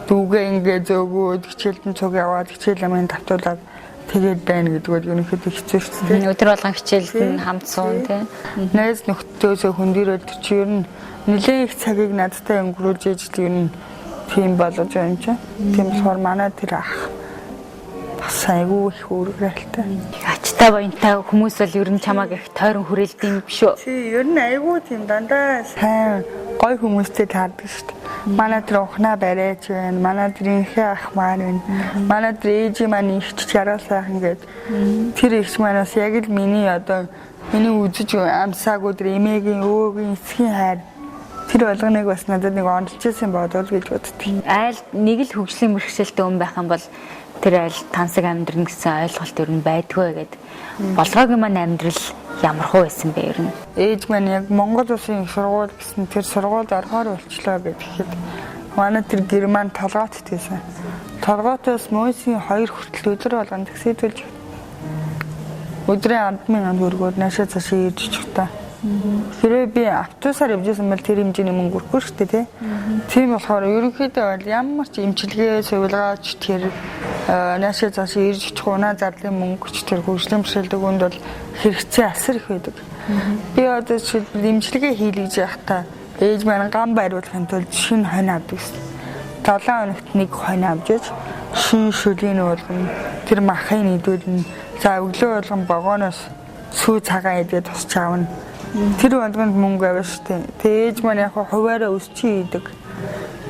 дүүгээ ингээ зөөгөөд хичээлдэн цуг яваад хичээл амын давтуулаад тэгээд байна гэдгээр ерөнхийдөө хэцүү шүү дээ. Өдөр болгон хичээлд нь хамт суун тий. Найз нөхдөдөөсөө хөндөрөөд чи ер нь нэлээд их цагийг надтай өнгөрүүлж ижил ер нь тийм болож байна чи. Тийм болохоор манай тэр ах бас айгүй их үргэлжлэлтэй. Ачтай баянтай хүмүүс бол ер нь чамааг их тойрон хүрээлдэм биш үү? Тий, ер нь айгүй тийм дандаа сайн гой хүмүүстэй таардаг шүү дээ. Манай тэр ухнаа барайч байна. Манай тэрийнхээ ах маань байна. Манай тэр ээж маань ихч 60 сайхан гээд тэр ихч манаас яг л миний одоо миний үзэж амсаагүй тэр эмээгийн өвөгийн эсхийн хайр тэр болгоныг бас надад нэг онолж ирсэн бодвол гэж боддгийг. Айл нэг л хөгжлийн бэрхшээлтэй хүн байх юм бол тэр айл тансаг амьдрын гэсэн ойлголт ер нь байдгүй гэдэг. Болгоогийн маань амьдрал ямар хөө байсан бэ ер нь? Ээж маань яг Монгол улсын их сургууль гэсэн тэр сургуульд орохоор болчлоо гэхэд манай тэр герман толгойт тийсэн. Толгойтоос мөсийн 2 хүртэл өдөр болгон таксидүүлж өдрийн 10,000 төгрөгөөр наашаа цаашаа ирж очих та. Хэрвээ би автобусаар явжсэн бол тэр хэмжээний мөнгө өрөхгүй шүү дээ тий. Тийм болохоор ерөнхийдөө бол ямар ч эмчилгээ сувилгаач тэр наашаа цаашаа ирж очих унаа зарлын мөнгөч тэр хөгжлийн бэрхшээлтэй хүнд бол хэрэгцээ асар их байдаг. Би одоо жишээлбэл эмчилгээ хийлгэж явахдаа ээж маань гам байруулахын тулд шинэ хонь авдаг гэсэн. 7 хоногт нэг хонь авч иж шинэ шүлийн болгоно тэр махыг нийдүүлнэ. За өглөө болгон богоноос сүү цагаан идээд тусч аавна. Тэр болгонд мөнгө авна шүү дээ. Тэ ээж маань яг хуваараа өсчий идэг.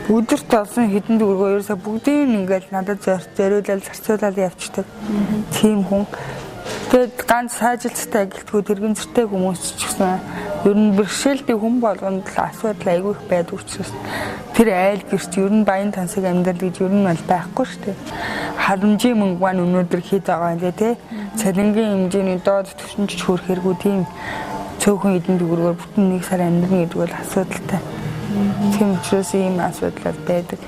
Өдөрт олсон хэдэн төгрөгөө ерөөсө бүгдийг ингээд надад зориулаад зарцуулаад явчихдаг. Тийм хүн. Тэгэд ганц сайжилттай ажилтгүй тэрэгэн зэртэй хүмүүс ч гэсэн ер нь бэрхшээлтэй хүн болгонд л асуудал айгүй их байдаг учраас тэр айл гэрч ер нь баян тансаг амьдрал гэж ер нь бол байхгүй шүү дээ. Харамжийн мөнгө маань өнөөдөр хэд байгаа юм тий. Цалингийн хэмжээний доод түвшинч хүрэх хэрэггүй тийм цөөхөн эдэн төгрөгөөр бүтэн 1 сар амьдрна гэдэг бол асуудалтай. Тийм учраас ийм асуудал байдаг.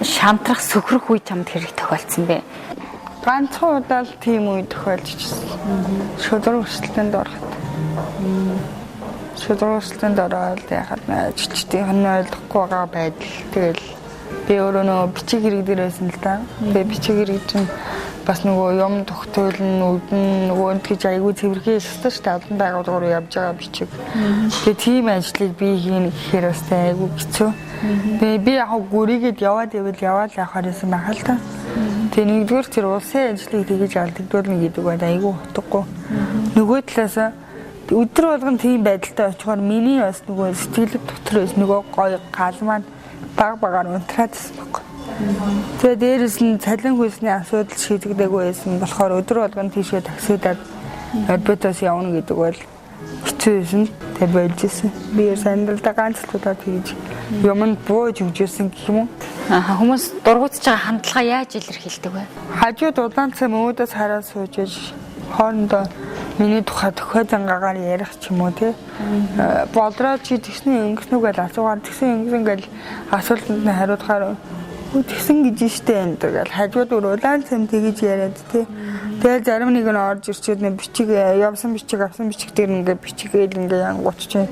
Шамтрах сөхрөх үе чамд хэрэг тохиолдсон бэ? Ганцхан удаа л тийм үе тохиолж ирсэн. Шудраг өрсөлдөөнд ороход. Шудраг өрсөлдөөнд ороод яхад жижигтийн ойлгохгүй байгаа байдал. Тэгэл би өөрөө нөгөө бичиг хэрэг дээр байсан л да. Би бичиг хэрэг чинь бас нөгөө юм тогтоолн үүдэн нөгөө тэгж айгүй цэвэрхэн шалтгаан шүү дээ. Олон байгууллагаар явж байгаа бичиг. Тэгээ тийм ажлыг би хийнэ гэхээр бас айгүй хэцүү. Тэгээ би яг гүрийгэд яваад явахаар байсан байх л та. Тэгээ нэгдүгээр тэр улсын ажлыг тэгж алдагдуулна гэдэг бол айгүй утгагүй. Нөгөө талаас өдөр болгон тийм байдалтай очихоор миний бас нөгөө сэтгэл дотроо нөгөө гоё гал маань багаар унтраадсэн баг. Тэгээ дээрэс нь цалин хүйсний асуудал шийдэгдээгүй байсан болохоор өдөр болгон тийшээ таксидаад орбитоос явна гэдэг бол хэцүү байсан. Тэгээ болж исэн. Би сандалда ганц л удаа тэгж юмд бууж өгчээсэн гэх юм уу? Хүмүүс дургуутж байгаа хандлага яаж илэрхийлдэг вэ? Хажууд удаан цай мөөдөөс хараад сууж иж хоорондоо миний тухай тохиол зангаагаар ярих ч юм уу тий. Болроо чи тэгснэ ингэснүүгээл асуугаар тэгсэн ингэсэнгээл асуултанд нь хариулахаар тэгсэн гэж штэ энэ гэл хажууд удаан цай тэгж яриад тий. Тэгээ зарим нэг нь орж ирчээд бичиг явсан бичиг авсан бичиг дээр ингээ бичигээл ингээ янгууч чи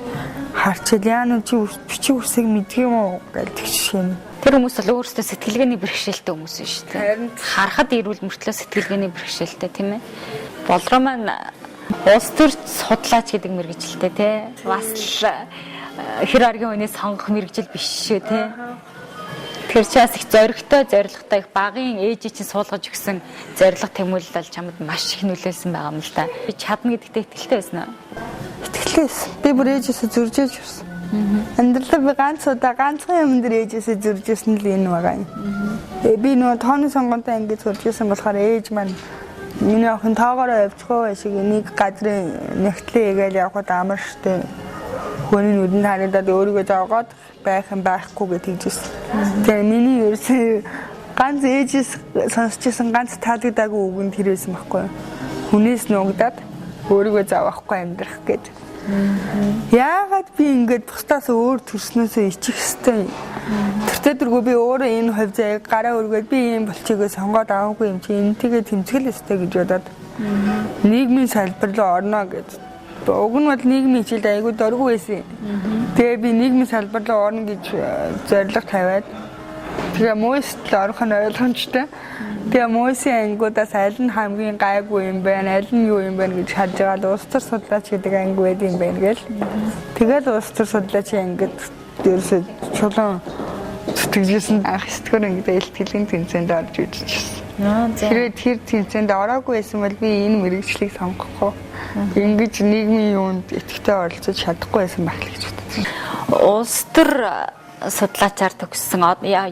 харчил яа чи бичиг үсэг мэдгийм үү гэдэг шиг. Тэр хүмүүс бол өөрсдөө сэтгэлгээний бэрхшээлтэй хүмүүс биш үү? Харин Харахад ирүүл мөртлөө сэтгэлгээний бэрхшээлтэй тийм ээ. Болроо маань улс төрч судлаач гэдэг мэргэжилтэй тий. Бас хэр аргийн хүнээс сонгох мэргэжил биш шүү тий. Тэр чаас их зоригтой, зоригтой их багын ээжийг чинь суулгаж өгсөн зориг тэмүүлэл чамд маш их нөлөөлсөн байгаа юм л да. Би чадна гэдэгтээ итгэлтэй байсан уу? итгэлээс би бүр ээжээсээ зуржээж ирсэн. Амьдралаа би ганцхан юм дээр ээжээсээ зуржсэн л энэ байгаа юм. Би нөгөө тооны сонгонтой ингэж зуржсэн болохоор ээж маань миний охин тоогоороо явчихгүй шиг нэг газрын нэгтлээ игээл явхад амар штэ. Хүний нүдэн харагдаад өөрийгөө зоогоод байх юм байхгүй гэж хэлжсэн. Тэгээ миний ерөөсөө ганц ээжээс сонсчихсан ганц таалагдаагүй үг нь тэр байсан байхгүй юу? Хүнээс нуугдаад өөрийгөө зовоохгүй амьдрах гэж. Яагаад би ингэж бусдаас өөр төрснөөсөө ичих хэвтэй. Тэртээ дэргүй би өөрөө энэ хувь заяаг гараа өргөөд би ийм болчихгоо сонгоод авахгүй юм чи энтэйгээ тэмцгэл өстэй гэж бодоод нийгмийн салбар руу орно гэж. Уг нь бол нийгмийн хичээлд айгүй дөрвөн байсан. Тэгээ би нийгмийн салбар руу орно гэж зорилго тавиад тэгээ мөст орох нь ойлгомжтой. Тэгээ мөсийн ангиудаас аль нь хамгийн гайгүй юм бэ? Аль нь юу юм бэ гэж харж байгаа л улс төр судлаач гэдэг анги байд юм байна гэл. Тэгээд улс төр судлаачийн ангид ерөөсөө чулуун сэтгэжсэн анх сэтгэр ингээд илтгэлийн тэмцээнд орж үзчихсэн. Тэр тэмцээнд ороогүй байсан бол би энэ мэргэжлийг сонгохгүй. Ингэж нийгмийн юунд идэвхтэй оролцож чадахгүй байсан байх л гэж бодсон. Улс төр судлаачаар төгссөн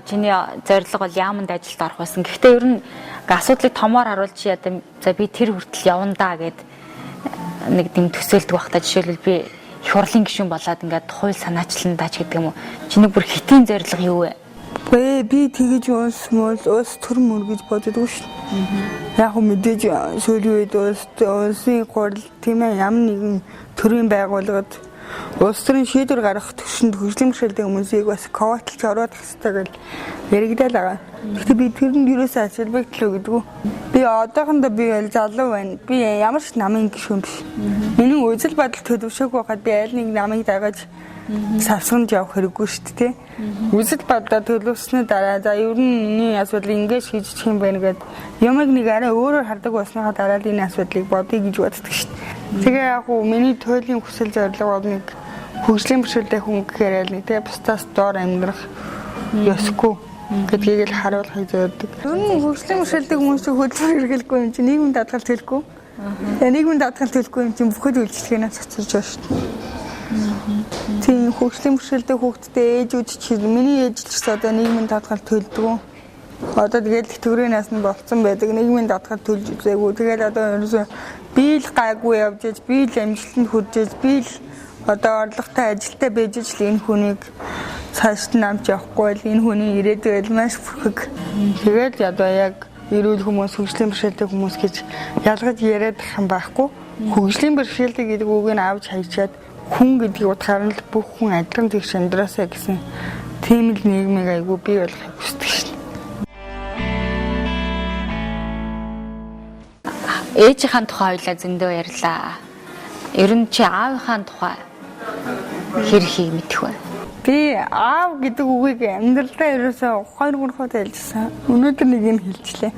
чиний зорилго бол яаманд ажилд орох байсан. Гэхдээ ер нь асуудлыг томоор харуулж яа за би тэр хүртэл явна да гэд нэг тийм төсөөлдөг байх та жишээлбэл би их хурлын гишүүн болоод ингээд хууль санаачлан даач гэдэг юм уу. Чиний бүр хэтийн зорилго юу вэ? Би тэгэж улс төр мөр гэж боддог шүү. Яг мэдээж сүүлийн үед улсын гурал тийм ээ ямар нэгэн төрийн байгууллагад улс төрийн шийдвэр гаргах түвшинд хөгжлийн бэрхшээлтэй хүмүүсийг бас коватлж оруулах хэрэгтэй гэж яригдал байгаа. Гэхдээ би тэрэнд юусаа ашиглагдлаа гэдэг. Би одоохондоо би залуу байна. Би ямар ч намын гишүүн биш. Миний үзэл бодол төлөвшөөгүй байхад би аль нэг намыг дагаж савсганд явах хэрэггүй шүү дээ. Үзэл бодлоо төлөвлөснөө дараа за ер нь миний асуудал ингэж шийдчих юм байна гэд ямаг нэг арай өөрөөр хардаг болсныхаа дараа л энэ асуудлыг бодъё гэж боддог шүү дээ. Тэгээ яг уу миний туйлын хүсэл зорилго бол нэг хөгжлийн бэрхшээлтэй хүн гэхээр нэг тэгээ бусдаас доор амьдрах ёсгүй гэдгийг л харуулахыг зорддог. Ер нь хөгжлийн бэрхшээлтэй хүмүүсийг хөдөлгөөн хэрэглэхгүй юм чинь нийгмийн даатгал төлөхгүй. Тэгээ нийгмийн даатгал төлөхгүй юм чинь бүхэл үйлчлэгээнээс цацарч байна шүү дээ. Тийм хөгжлийн бэрхшээлтэй хүүхдтэй ээжүүд чинь миний ээж ч гэсэн одоо нийгмийн даатгал төлдөг. Одоо тэгээд төгрөгийн насны болцсон байдаг нийгмийн даатгал төлж үзээгүй. Тэгээд одоо ерөөсөө би л гайгүй явж иж, би л амжилтанд хүрж иж, би л одоо орлоготой ажилтай байж иж л энэ хүнийг цааш намж явахгүй л энэ хүний ирээдүйд маш бүрхэг. Тэгээд одоо яг эрүүл хүмүүс, хөгжлийн бэрхшээлтэй хүмүүс гэж ялгаж яриад байгаа юм байхгүй. Хөгжлийн бэрхшээлтэй гэдэг үгийг авч хайчаад хүн гэдгийг утгаар нь бүх хүн адилхан тэгш амьдраасаа гэсэн тийм л нийгмийг айгүй бий болохыг хүсдэг шин. Ээжийнхаа тухай хоёлаа зөндөө ярьлаа. Ер нь чи аавынхаа тухай хэр ихийг мэдэх вэ? Би аав гэдэг үгийг амьдралдаа ерөөсөө 2-3 удаа хэлжсэн. Өнөөдөр нэг юм хэлжлээ.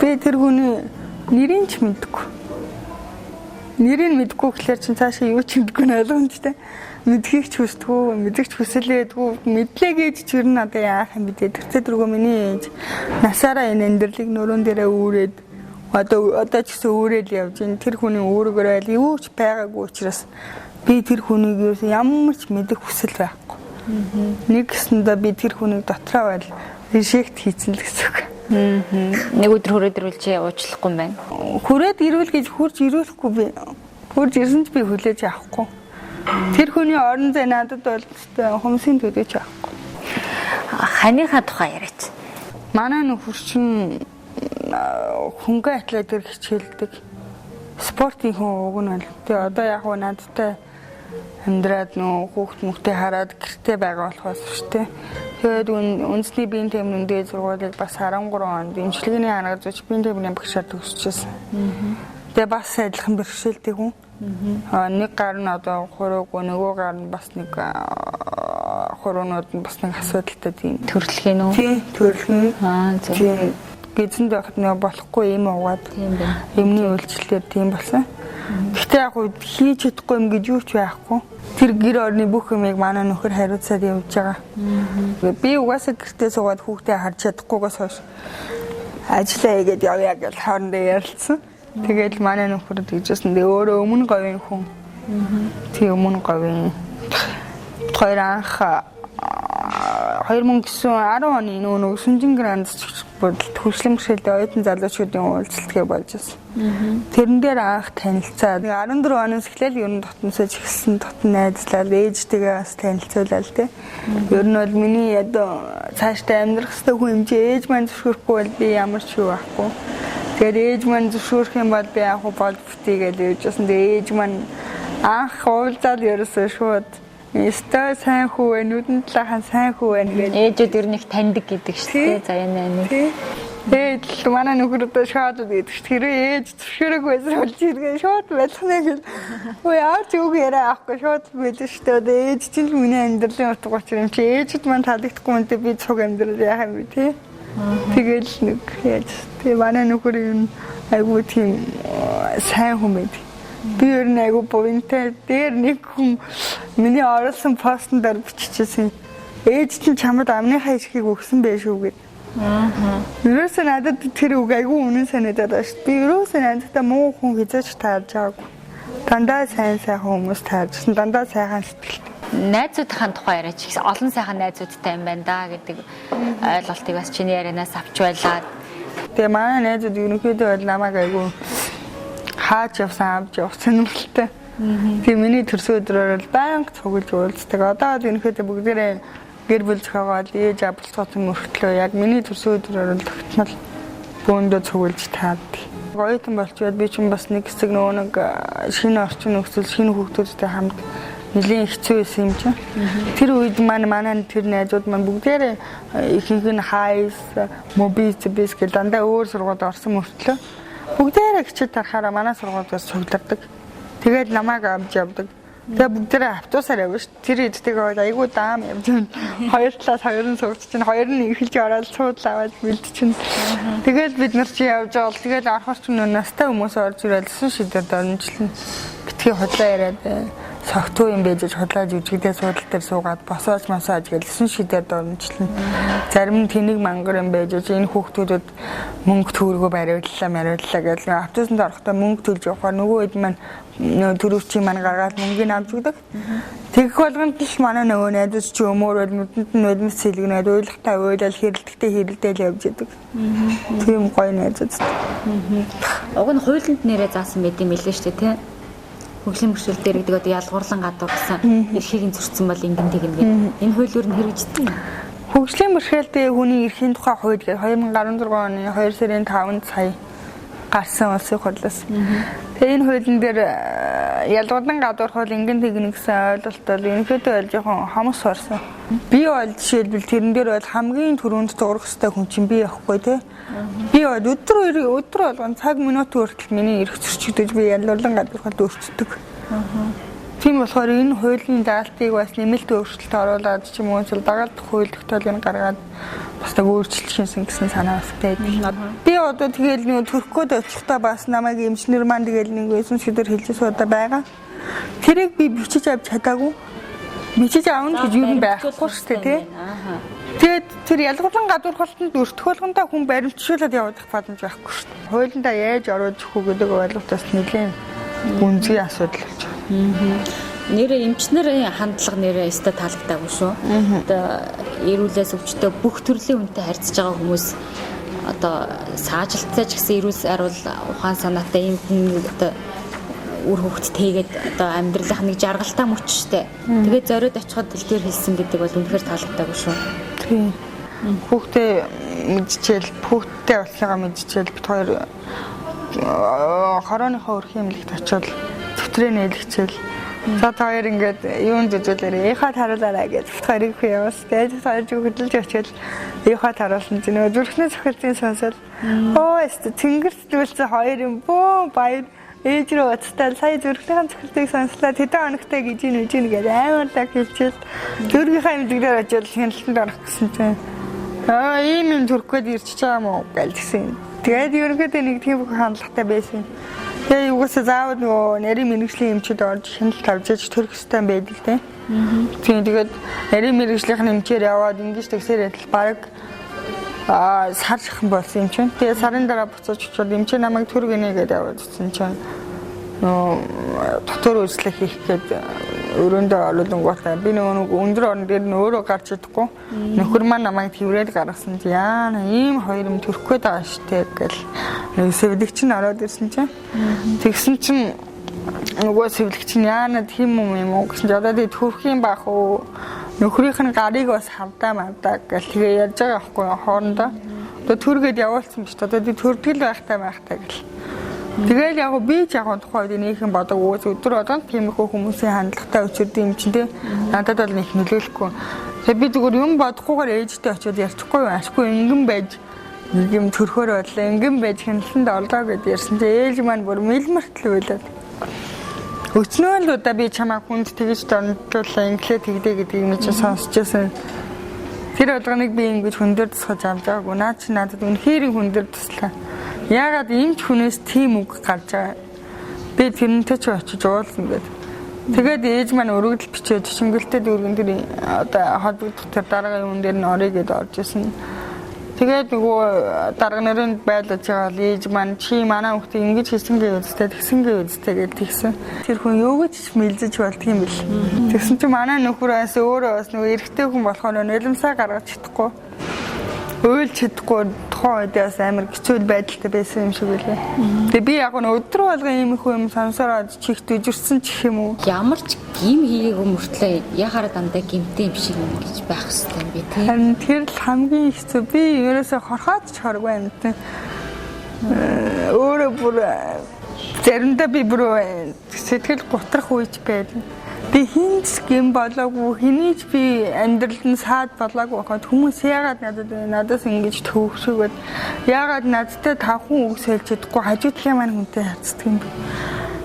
Би тэр хүний нэрийг ч мэдгүй. Нэрийг мэдгүй гэхэлэр чинь цаашаа юу ч мэдгүй ойлгомжтой. Мэдхийг ч хүсдэггүй, мэдэх ч хүсэлээдгүй, мэдлээ гэж ч ер нь одоо яах юм бэ? Тэрцээ дөрвөө миний ээж насаараа энэ амьдралыг нөрөн дээрээ үүрээд одоо ч гэсэн үүрэл явж ин тэр хүний өөрөөр айл юу ч байгаагүй учраас би тэр хүнийг ямар ч мэдэх хүсэл байхгүй. Нэг гэсэндээ би тэр хүнийг дотроо байл режект хийцэн л гэсэн үг. Нэг өдөр хүрээд ирвэл чи уучлахгүй юм байна. Хүрээд ирвэл гэж хурж ирүүлэхгүй би. Хурж ирсэн ч би хүлээж авахгүй. Тэр хүний орон зай надад бол хүмүүсийн төдөөч авахгүй. Ханыхаа тухай яриач. Манай нөхөрчин хөнгө атлетик хичээлдэг. Спортын хүн уг нь бол. Тэгээ одоо яг надтай амьдраад нөө хүүхд мөхтэй хараад гэртээ байгаа болохоос шүү дээ. Тэгээд үндэсний биеийн тэмрийн дээд сургуулийг бас 13 онд эмчилгээний хангаар зүйч биеийн тэмрийн багшаар төгсчихсэн. Тэгээ бас адилхан бэрхшээлтэй хүн. Нэг гар нь одоо хуруугүй, нөгөө гар нь бас нэг хуруунууд нь бас нэг асуудалтай тийм. Төрөлхөн үү? Тийм, төрөлхөн. Зөв. Гэзэнд байхад нэг болохгүй юм угаад. Тийм байна. Эмний үйлчлэлээр тийм болсон. Гэхдээ яг уу хийж чадахгүй юм гэж юу ч байхгүй. Тэр гэр орны бүх юмыг манай нөхөр хариуцаад явж байгаа. Би угаасаа гэртээ суугаад хүүхдээ харж чадахгүйгээс хойш ажиллаа хийгээд явъя гэж хоорондоо ярилцсан. Тэгээд манай нөхөр тэгжсэн. Өөрөө өмнө говийн хүн. Тийм өмнө говийн. Хоёр анх 2010 оны нөгөө Сүнжин гранд хөгжлийн бэрхшээлтэй оюутан залуучуудын уулзалтгээ болж байна. Тэрэн дээр анх танилцаад 14 оноос эхлээл ер нь дотносож эхэлсэн дотн найзлал ээжтэйгээ бас танилцуулаа л дээ. Ер нь бол миний одоо цаашдаа амьдрах хэвээр хүн хэмжээ ээж маань зөвшөөрөхгүй бол би ямар ч юу байхгүй. Тэгээд ээж маань зөвшөөрөх юм бол би яг бол бүтээгээл явж байсан. Тэгээд ээж маань анх уулзаад ерөөсөө шууд Эстэй сайн хүү вэ? Нүдэн талаахан сайн хүү вэ гэж. Ээжүүд ер нь их таньдаг гэдэг шүү дээ. Заяа нэг. Тэгээд манай нөхөр одоо шууд гэдэг чинь хэрвээ ээж зөвшөөрөөгүй байсан бол чиргээ шууд байлхнаа гэж. Өө яач үг яриа авахгүй шууд байлаа шүү дээ. Одоо ээж чинь миний амьдралын утга учир юм чи ээжүүд маань таалагдахгүй үнтэй би цуг амьдрал яах юм бэ те. Тэгэл нэг яаж тэг манай нөхөр юм айгуу тийм сайн хүн байд. Би ер нь айгуу бовинтэй дээр нэг хүн миний оруулсан постн дээр биччихсэн. Ээж чинь чамд амныхаа ичхийг өгсөн байх шүү гэдэг. Ерөөсөө надад тэр үг айгуу үнэн санагдаад байна шүү. Би ерөөсөө надад муу хүн хязгаарч таарж байгаагүй. Дандаа сайн хүмүүс тааржсэн. Дандаа сайхан сэтгэлтэй. Найзуудын тухай яриач гэсэн олон сайхан найзуудтай юм байна да гэдэг ойлголтыг бас чиний ярианаас авч байлаа. Тэгээ манай найзууд ерөнхийдөө бол намайг айгуу хаач явсан авч явсан юмтай. Тэгээ миний төрсөн өдрөөр бол байнга цуглаж уулздаг. Одоо ерөнхийдөө бүгдээрээ гэр бүл зохиогоод ээж авалцсан мөртлөө яг миний төрсөн өдрөөр бол тогтмол бөөндөө цуглаж таадаг. Оюутан болчиход би ч бас нэг хэсэг нөгөө нэг шинэ орчин нөхцөл шинэ хүүхдүүдтэй хамт нэлийн хэцүү байсан юм чинь. Тэр үед манай тэр найзууд маань бүгдээрээ ихэнх нь хайс, мобиз бис гэл дандаа өөр сургуульд орсон мөртлөө бүгдээрээ хичээл тарахаараа манай сургуульдаас цуглардаг. Тэгээд намайг авч явдаг. Тэгээд бүгдээрээ автобусаар явна шүү. Тэр эдтэйгээ айгуу даам явж байна. Хоёр талаас хоёр нь сууж чинь, хоёр нь эхэлж ороод суудлаа аваад бэлдчихэн. Тэгээд бид нар чи явж байгаа бол тэгээд орохор чинь настай хүмүүс орж ирэлсэн шидэд орнчлаа. Битгий хотлоо яриад согтуу юм байж хотлоо жүжигдээ суудлал дээр суугаад босоож масааж гэлсэн шидэд орнчлаа. Зарим нь тэнийг мангар юм байж энэ хүүхдүүдэд мөнгө төгрөгөө бариуллаа гэж автобусанд орохдоо мөнгө төлж явахаар нөгөө хэд маань төрөвчийн маань гаргаад мөнгөний авч өгдөг. Тэгэх болгонд л манай нөгөө найзууд ч өмөр бол нүдэнд нь нулимс сэлгэнээд уйлахтай уйлал хэрэлдэхтэй хэрэлдээл явж идэг. Тийм гоё найзууд. Уг нь хуулинд нэрээ заасан байт юм билээ шүү дээ, тийм. Хөгжлийн бэрхшээл дээр гэдэг одоо ялгуурлан гадуур гэсэн эрхийг нь зөрчсөн бол ингэн тэгнэ гэдэг. Энэ хууль өөр нь хэрэгждэг юм. Хөгжлийн бэрхшээлтэй хүний эрхийн тухай хууль гэдэг 2016 оны 2 сарын 5-нд сая гарсан улсын хурлаас. Тэгээ энэ хуулийн дээр ялгуурлан гадуур хууль ингэн тэгнэ гэсэн ойлголт бол ерөнхийдөө бол жоохон хомос орсон. Би бол жишээлбэл тэрэн дээр бол хамгийн түрүүнд дуурах ёстой хүн чинь би явахгүй те. Би бол өдөр болгон цаг минут хүртэл миний эрх зөрчигдөж би ялгуурлан гадуур хууль өөрчилдөг. Тийм болохоор энэ хуулийн даалтыг бас нэмэлт өөрчлөлт оруулаад ч юм уу дагалт хууль тогтоолыг гаргаад бас нэг өөрчлөлт шинсэн гэсэн санаа бас байдаг. Би одоо тэгэл нэг төрхгөөд очихдаа бас намайг эмчнэр маань тэгэл нэг байсан шийдвэр хэлжсэн удаа байгаа. Тэрийг би бичиж авч чадаагүй. Бичиж аавна гэж юу байхгүй шүү дээ тий. Тэгээд тэр ялгуурлан гадуур халтанд өртөх болгонда хүн баримтжуулаад явах боломж байхгүй шүү дээ. Хуулиндаа яаж оруулж өгөх гэдэг ойлголтоос нэлээд гүнзгий асуудал болж байна. Нэрээ эмчнэрийн хандлага нэрээ өстой таалагдаагүй шүү. Одоо эрүүлээс өвчтөө бүх төрлийн хүнтэй харьцаж байгаа хүмүүс одоо саажилттай ч гэсэн эрүүл аруул ухаан санаатай юм хүн одоо үр хөвгттэйгээд одоо амьдралынх нэг жаргалтай мөч штэ. Тэгээд зориод очиход дэлгэр хэлсэн гэдэг бол үнэхээр таалагдаагүй шүү. Тийм. Хүүхдээ мэдчихэл, хүүхдтэй болсоогоо мэдчихэл бид хоёр хорооныхоо өрх хэмлэгт очиод төвтрээ нээлгчээл за хоёр ингээд юунд зүжүүлээрээ ихад харуулаарай гэж бид хоёрыг яваас тэгээд хоёрж хөдөлж очиод ихад харуулсан чинь зүрхний цохилтын сонсол тэнгэр сэтгүүлсэн хоёр юм бөө баяр ээж рүү уцтал сая зүрхлийнхэн цохилтыг сонслоо тэдэн хоногтай гэж гэж амар даг хэлчихэл зүрхийнхаа эмзэглэр очил хяналтанд орох гэсэн чинь ийм төрөх гээд ирчихэж байгаа мó гэж гисэн. Тэгээд ерөнхийдөө нэг тийм хандлагатай байсан. Тэгээ юугаас заавал нөгөө нарийн мэрэгжлийн эмчид орж хяналт авч яж төрөх ёстой байдаг тийм. Тэгээд нарийн мэрэгжлийн эмчээр яваад ингэж тэгсээр адил баг сар шахан болсон юм чинь. Тэгээ сарын дараа буцаж очиод эмчээ намайг төр гинэ гэдээ явуулсан чинь доктор үзлэх хийх гээд өрөөндөө олонгоотой би нөгөө өндөр орон дээр нь өөрөө гарч идэггүй нөхөр маань намайг тэрврээд гаргасан чи яана ийм хоёр юм төрөх гээд байгаа штэ гэл сэвлэгч нь ороод ирсэн чинь тэгсэн чинь нөгөө сэвлэгч нь яана тийм юм уу гэсэн чи одоо тий төрөх юм бах уу нөхрийнх нь гарыг бас хавдаа мавдаа гэл тэгээ ярьж байгаа байхгүй хоорондоо одоо төргээд явуулсан биш одоо тий төрдгөл байхтай гэл тэгэл яг би ч яг тухайд нээхэн бодог өөс өдөр одоо тиймэрхүү хүмүүсийн хандлагатай өчөрдөө юм чинь тий надад бол нэг нөлөөлөхгүй тэгээ би зүгээр юм бодохгүйгээр ээжтэй очиод ярьчихгүй ашгүй ингэн байж нэг юм төрхөөр бодлоо ингэн байж хяналтанд орлоо гэд ярьсан чи ээж маань бүр мэлмэртэл байлаа өчнөө л удаа би чамаа хүнд тэгэж донтуулаа инглээ тэгдэ гэдгийг нь чи сонсчихсан тэр болгоныг би ингэж хүндэр тусгаж авч байгаагүй наа чи надад үнэхээр хүндэр туслаа яагаад эмч хүнээс тийм үг гарч байгаа би тэрнтэй ч очиж уулзсан гэдэг тэгээд ээж маань өргөдөл бичээд шингэлтэй дүүргэн тэр одоо холбогдох тэр дараагийн хүн дээр нь орё гэдээ орж исэн тэгээд нөгөө дарга нарын байлаж байгаа ээж маань чи манай хүүхдээ ингэж хийсэн гэж үстэй тэгсэн гэж үстэй гэж тэгсэн. Тэр хүн юу гэж мэлзэж болдгийм бэл. Тэгсэн чи манай нөхөр бас өөрөө бас нөгөө эрэгтэй хүн болохоор нөлмсаа гаргаж чадахгүй. Өөлж чадахгүй тухайн үед бас амар хэцүү байдалтай байсан юм шиг байлаа. Тэгээ би яг нь өдөр болгон ийм их юм сонсороод чих дэжирсэн ч юм уу. Ямар ч гим хийгээгүй мөртлөө яхаараа дандаа гимтэй юм шиг юм гэж байх хэрэгтэй юм би тийм. Харин тэр л хамгийн хэцүү би ерөөсөө хорхоод ч хоргүй юм тийм. Өөрөө бүр заримдаа би бүр сэтгэл готрох үеч байдаг. Би хинч гим болоогүй хинийч би амьдралд нь саад болоогүй хаад хүмүүс яагаад надаас ингэж төвөгшөөгөөд яагаад надтай тавхан үг сольж чадахгүй хажуудлын маань хүнтэй хацдаг юм бэ.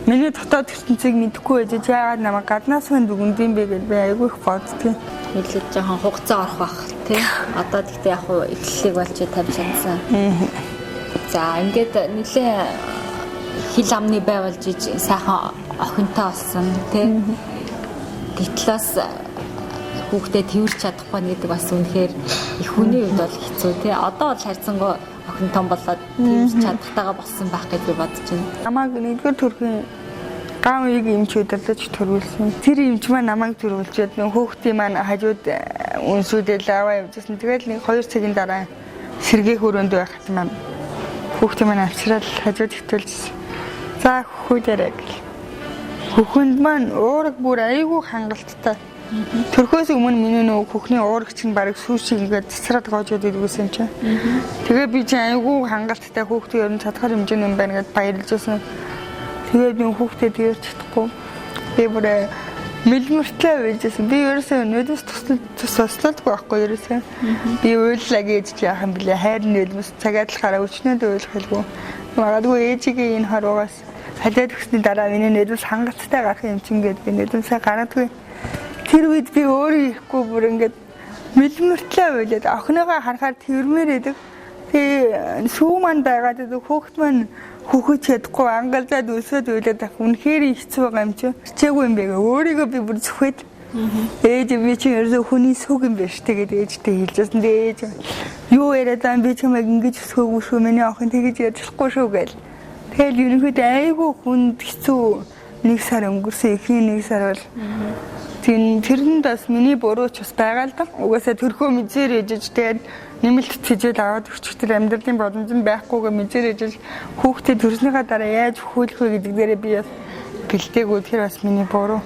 Миний дотоод ертөнцийг мэдэхгүй байж яагаад намайг гаднаас нь дүгнэдэм бэ гэж би айгүй их боддгийн. Хэлээд жоохон хугацаа орох бах тий. Одоо тэгтээ яг хуу эхлэлийг болж тавьж чадсан. За ингээд нэлээ хил амны байгуулж сайхан охинтой болсон тий. Гэтлээс хүүхдээ тэрвэрч чадахгүй гэдэг бас үнэхээр их хүний хувьд бол хэцүү тий. Одоо бол харьцангуй охин том болоод тэрвэрч чадахтайгаа болсон байх гэж би бодож байна. Намайг нэгдүгээр төрхийн ган үеиг эмч удирдах төрүүлсэн. Тэр эмч маань намайг төрүүлчихэд хүүхдийн маань хажууд үнсүүдэл аваа явжсэн. Тэгээд нэг 2 цагийн дараа сэргээх өрөөнд байхад маань хүүхдийн маань авчраад хажууд хитүүлсэн. За хүүдэрэй гэл. Хүүхэнд маань уураг бүр айгүй хангалттай. Төрхөөс өмнө миний нөгөө хүүхний уурагч нь бараг сүүшиг ингээд цэцраад гоожод идэгсэн чинь. Тэгээ би чинь айгүй хангалттай хүүхдээ ер нь чадхаар хэмжээний юм байна гэдээ баярлж байсан. Тэгээд нэг хүүхдээ тэрч чадахгүй. Би бүр мэлмэртлээ байжсэн. Би ерөөсөө нүдэс туслалдаггүй байхгүй ерөөсөө. Би уйллаа гэж яах юм блэ? Хайр нүдмэс цагаад л хараа өчнөд уйлах хэлгүй. Магадгүй ээжигийн энэ харуугаас хадаад өгсний дараа миний нүдэс хангалттай гарах юм чинь гээд би нүдэмсээ гаргадгүй. Тэр үед би өөрөө ихгүй бүр ингээд мэлмэртлээ байлаад охиныгоо харахаар тэрмээр идэг. Тэгээ сүү маань байгаад хүүхэд маань хүүхэд чадахгүй ангалзаад өсөөд үйлээд ах үнэхээр хэцүү байгаа юм чи. Хичээгүй юм бэ. Өөрийгөө би бүр зүхэд ээж би чи ерөөсөө хүний сүг юм биш тэгээд ээжтэй хэлжсэн. Ээж юу яриад ам би чамайг ингэж өсгөөгүй шүү миний охин тэгэж ярьчихгүй шүү гээл. Тэгэл ерөнхийдөө айгүй хүнд хэцүү нэг сар өнгөрсөн. Эхний нэг сар бол тэрэнд бас миний буруу ч бас байгаа л да. Угаасаа төрхөө мэдээр ээжж тэгээд нэмэлт цэжэл аваад өчтөр амьдралын боломж байхгүйгээ мэдээр ээжж хүүхдээ төрснийхаа дараа яаж хөлөх вэ гэдэг дээрээ би бас бэлдээгүй тэр бас миний буруу.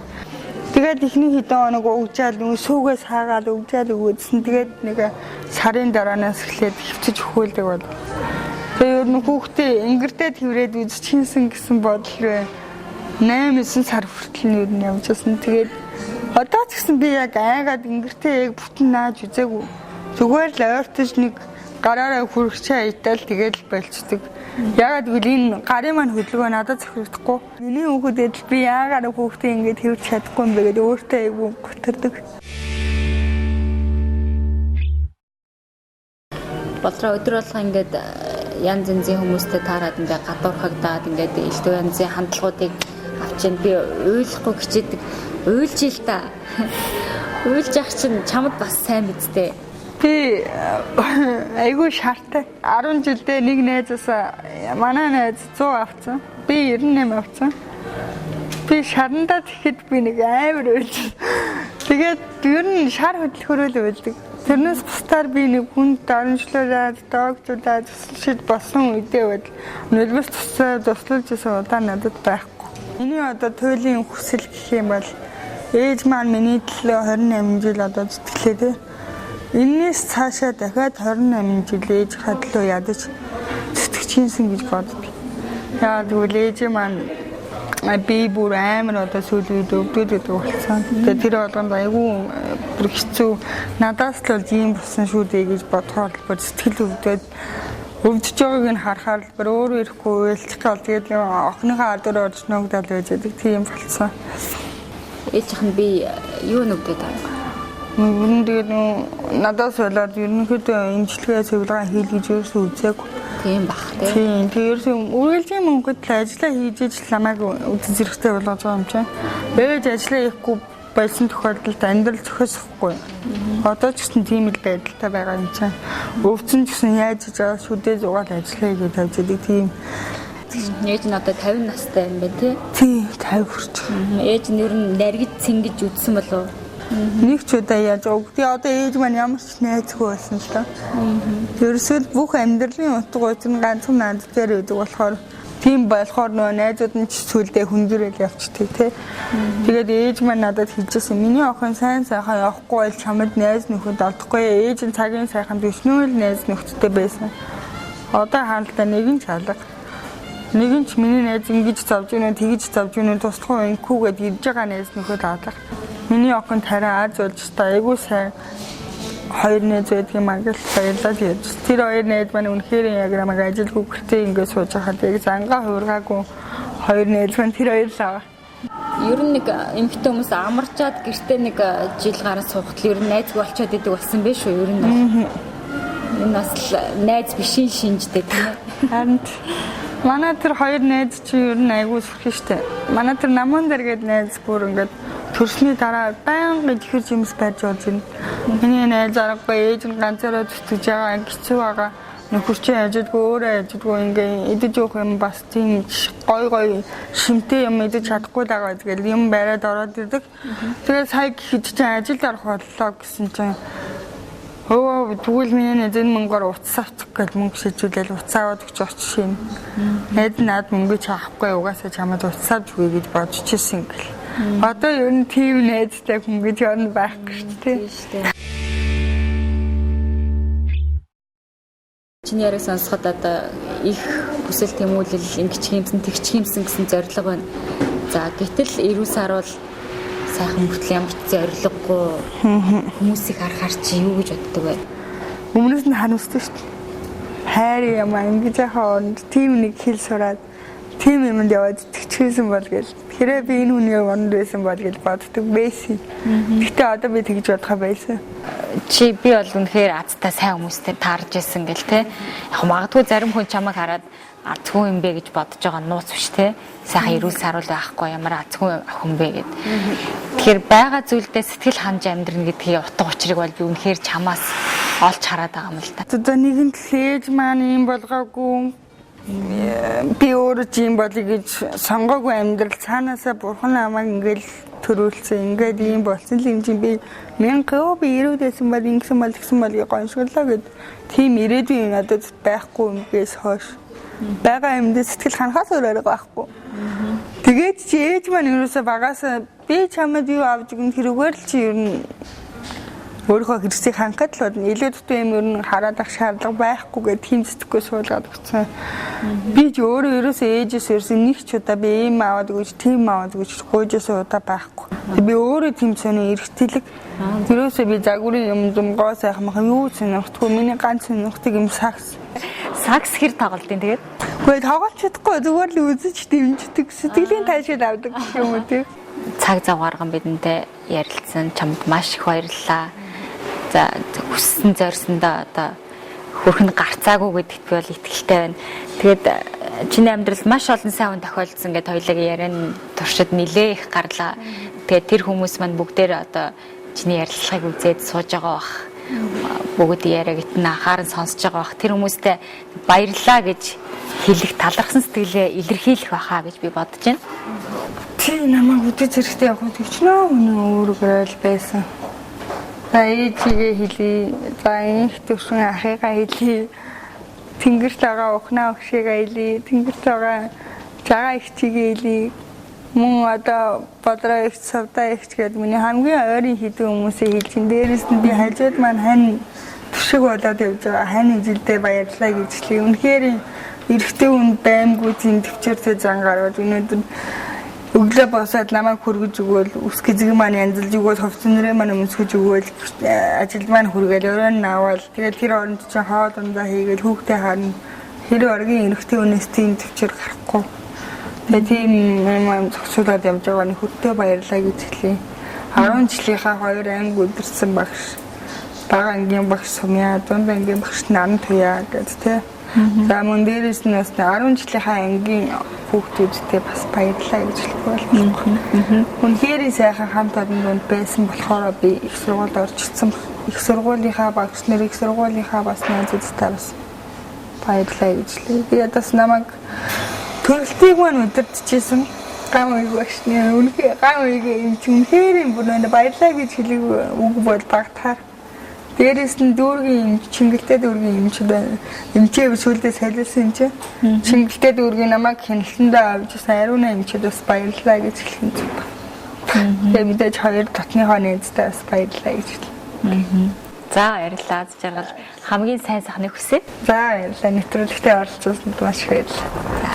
Тэгээд ихний хэдэн хоног угжаал сүүгээс хаагаад угжаал өгөөдсөн. Тэгээд нэг сарын дараанаас эхлээд хөвчөж өхөөлдөг бол. Тэгээд ер нь хүүхдээ ингэрдээ тэрврээд үзчихсэн гэсэн бодол рүү 8-9 сар хүртэл нь ер нь явжсэн. Тэгээд одоо ч гэсэн би яг айгаад ингэртээ яг бүтэн нааж үзээгүй. Зүгээр л ойртож нэг гараараа хүрчээ идэл тэгэл болцдог. Ягаад гэвэл энэ гарын маань хөдөлгөөн надад зөвхөхдөггүй. Миний хүүхдэд л би яагаад хүүхдээ ингэж хэвч чадахгүй юм бэ гэдээ өөртөө айгүй гутардаг. Болроо өдөр болго ингээд янз янзын хүмүүстэй таарад ингээд гадуурхагдаад ингээд элдв янзын хандлагуудыг авчин би ойлгохгүй хичээдэг. Уйлж ил та. Уйлж явах чинь чамд бас сайн мэдтэй. Би айгүй шаартай. 10 жилдээ нэг найзаас манай найз 100 авсан. Би 98 авсан. Би шарандаа тэгэхэд би нэг амар уйлж. Тэгээд ер нь шар хөдөлгөөрөө л уйлдаг. Тэрнээс бусдаар би нэг хүнд дарамжлуулаад, доогжуулаад шид болсон үедээ бол нөлөөс туслаж байсан удаа надад байхгүй. Миний одоо туйлын хүсэл гэх юм бол ээж маань миний төлөө 28 жил одоо зүтгэлээ дээ. Энээс цаашаа дахиад 28 жил ээж хадлуу ядаж зүтгэжсэн гэж боддог. Яагаад гэвэл ээж маань би бүр амар одоо сүүлийн үед өвдөд болсон. Тэгээд тэр болгонд айгүй бүр хэцүү надаас л бол ийм болсон шүү дээ гэж бодохоор бүр сэтгэл өвдөд өвдөж байгааг нь харахаар л бүр өөрөө ирэхгүй уйлчих гал тэгээд охиныхоо ардаар орж ногдол байж байдаг тийм болсон. Ээжийнх нь би юу нүгдээд байгаа. Мөн тэгээд надаас болоод ерөнхийдөө имчилгээ цэвэрлэгээ хийл гэж юусэн үзээгүй. Тийм бах тий. Тийм тэрсэн үргэлжлэн мөнгөд ажиллаа хийж иж ламайг үдэн зэрэгтэй болгож байгаа юм чинь. Ээж ажиллаа хийхгүй байсан тохиолдолд амьдрал зохиосохгүй. Одоо ч гэсэн тийм л байдалтай байгаа юм чинь. Өвцөн ч гэсэн яаж иж байгаа шүдээ зугаал ажиллаа хийж тавьж идэг тийм. Ээж нь одоо 50 настай юм байна тий. Тийм 50 хүрч. Ээж нь ер нь наргиж цэнгэж үдсэн болов. Нэг ч удаа яаж өгдөө одоо ээж маань ямар ч найзгүй байсан л доо. Ерөөсөө бүх амьдралын утга учир нь ганцхан найз дээр байдаг болохоор тийм болохоор нөө найзууд нь ч сүлдээ хүндэрэл явчихдаг тий. Тэгээд ээж маань надад хэлжсэн миний охин сайн сайхан явахгүй бол чамд найз нөхөд олдохгүй ээж нь цагийн сайхан төшнөөл найз нөхдөдтэй байсан. Одоо хаалтаа нэгэн ч алга. Нэгэн ч миний найз ингэж завж өгнө тэгж завж өгнө туслах үеийнхүүгээд ирж байгаа найз нөхөд алга. Миний охин тарай аз болж та айгуу сайн хоёр найз байдгийн мангал баярлал яаж. Тэр хоёр найз маань үнэхээр яг намайг ажилгүй гэртээ ингээд сууж хахад яг зангаа хуургаагүй хоёр найз маань тэр хоёр л аваа. Ер нь нэг эмэгтэй хүмүүс амарчаад гэртээ нэг жил гараад суухтал ер нь найзгүй болчиход идэг болсон байх шүү ер нь. Энэ бас найз бишийн шинжтэй тийм ээ. Харин манай тэр хоёр найз чи ер нь айгуу сүрхий штэ. Манай тэр намун дээр гээд найз бүр ингээд төрсний дараа байнгын ихэр жимс байж болж байна. Миний найз аргагүй ээж нь ганцаараа зүтгэж байгаа хэцүү байгаа. Нөхөр чи ажидгүй өөрөө ажидгүй ингээ идэж явах юм бас тийм гой шимтэй юм идэж чадахгүй байгаа гэдэг юм бариад ороод ирдэг. Тэгээд сая гэхэд чи ажил арах боллоо гэсэн чинь тэгвэл миний найз энэ мөнгөөр утас авчих гэж мөнгө шилжүүлээл утас аваад өгч очиж юм. Найз над мөнгө чаахгүй угаасаа чамд утас авч өгье гэж бодож ирсэн гэл. Одоо ер нь тийм найзтай хүн гэж орно байхгүй шүү дээ. Чиний яриг сонсоход одоо их хүсэл тэмүүлэл ингэж хиймсэн тэгч хиймсэн гэсэн зорилго байна. За гэтэл эрүүл саруул сайхан мөртөл ямар ч зорилгогүй хүмүүсийг харахаар чи юу гэж боддог вэ? Өмнөөс нь харамсдаг шүү дээ. Хайр юм ингэж яхаа оронд тийм нэг хэл сураад тийм юмд яваад тэгчихсэн бол гэл. Хэрэг би энэ хүний оронд байсан бол гэж боддог байсан. Гэтэ одоо би тэгж бодохоо байсан. Чи би бол үнэхээр азтай сайн хүмүүстэй таарж исэн гэл те. Яг магадгүй зарим хүн чамайг хараад азгүй юм бэ гэж бодож байгаа нууц биш те. Сайхан эрүүл саруул байхгүй ямар азгүй охин бэ гэд. Тэгэхээр байгаа зүйлдээ сэтгэл ханж амьдрна гэдгийн утга учирыг бол би үнэхээр чамаас олж хараад байгаа юм л да. Одоо нэгэн ээж маань юм болгоогүй би өөрөө юм болъё гэж сонгоогүй амьдрал цаанаасаа бурхан намайг ингээл төрүүлсэн. Ингээд юм болсон л юм чинь би мянган би ирээдүйсэн бол ингэсэн бол тэгсэн бол гоншглоо гэд тийм ирээдүйн надад байхгүй юмгээс хойш байгаа юмд сэтгэл ханахаас өөр байхгүй. Тэгээд чи ээж маань юусаа багаас би чамд юу авч өгнө тэрүүгээр л чи ер нь Өөрийнхөө хэрэгцээг хангахад л болно. Илүү дутуу юм ер нь хараад ах шаардлага байхгүй гэдэг тийм сэтгэхгүй суулгаад өгсөн. Би ч өөрөө ерөөсөө ээжээс ерөөсөө нэг ч удаа би ийм аваад өгөөч, тийм аваад өгөөч гуйжээс удаа байхгүй. Би өөрөө тийм сони эргэтэлэг. Ерөөсөө би загварын юм гоо сайхан мах юу сонирхдаггүй. Миний ганц сонирхдаг юм сакс. Сакс хэр тоглолтын тэгээд? Гэхдээ тоглож чадахгүй зүгээр л үзэж дэмждэг сэтгэлийн таашаал авдаг юм уу тийм. Цаг зав гарган бидэнтэй ярилцсан чамд маш их баярлалаа. За хүссэн зорьсондоо одоо хөрхөнд гарцаагүй гэдэгт би бол итгэлтэй байна. Тэгээд чиний амьдралд маш олон сайн үн тохиолдсон гэдээ хоёулаа ярианы туршид нилээ их гарлаа. Тэгээд тэр хүмүүс маань бүгдээр одоо чиний ярилцлагыг үзээд сууж байгаа бах. Бүгд яриаг итэн анхааран сонсож байгаа бах. Тэр хүмүүстээ баярлалаа гэж хэлэх талархсан сэтгэлээ илэрхийлэх байхаа гэж би бодож байна. Тийм намайг үдэ зэрэгтэй явах гэж нөө өөрөөр л байсан. За ээжигээ хэлий. За их төвшин ахыгаа хэлий. Тэнгэрт байгаа ухнаа өгшигээ хэлий. Тэнгэрт байгаа жагаа ихчигээ хэлий. Мөн одоо бодроо их савдаа их гэдэг миний хамгийн ойрын хэдэн хүмүүсээ хэлж ин дээрээс нь би хажууд маань хань төшиг болоод явж байгаа. Хань ижилдээ баярлалаа гэж хэлээ. Үнэхээр эрэгтэй хүн баймгүй зин төвчөртэй зан гараад өнөөдөр өглөө босоод намайг хүргэж өгөөл үсг зэг маань янзлж өгөөл хувцас нэрээ маань өмсгөж өгөөл ажилд маань хүргээл өрөөнд наваал тэгэл тэр оронд чинь хоо дундаа хийгээл хүүхдээ харна хэрэг оргийн эрэгтэй хүнээс тийм төвчөр гарахгүй тэгээ тийм маань зогсуулаад явж байгаа нь хүртээ баярлаа гэж хэлье 10 жилийнхаа 2 анги өдөрсөн багш бага ангийн багш сумья дунд ангийн багш нам туяа гэдэг тий за мөн дээрээс нь бас 10 жилийнхаа ангийн хүүхдүүдтэй бас баярлалаа гэж хэлэх болно. Үнэхээр сайхан хамт олонд байсан болохоор би их сургуульд орчихсон. Их сургуулийнхаа багш нар, их сургуулийнхаа бас найзуудтай бас баярлалаа гэж хэлээ. Би ядаас намайг төрөлтийг маань удирдчихсэн. Гам ийг багшны үнэхээр гам ийг юм чи үнэхээр бүр баярлалаа гэж хэлэх үг бол багтаар. Дээрээс нь дүүргийн чингэлтэй дүүргийн юм чи байна. Эмчээ сүүлдээ солиулсан юм чи. Чингэлтэй дүүргийн намайг хяналтандаа авчихсан ариуна эмчэд бас баярлалаа гэж хэлсэн зүг. Тэгээ мэдээж хоёр дотныхоо нээзтэй бас баярлалаа гэж хэлсэн. За баярлалаа. Жаргал хамгийн сайн сайхныг хүсье. За баярлалаа. Нэвтрүүлэгтээ оролцуулсанд маш их баярлалаа.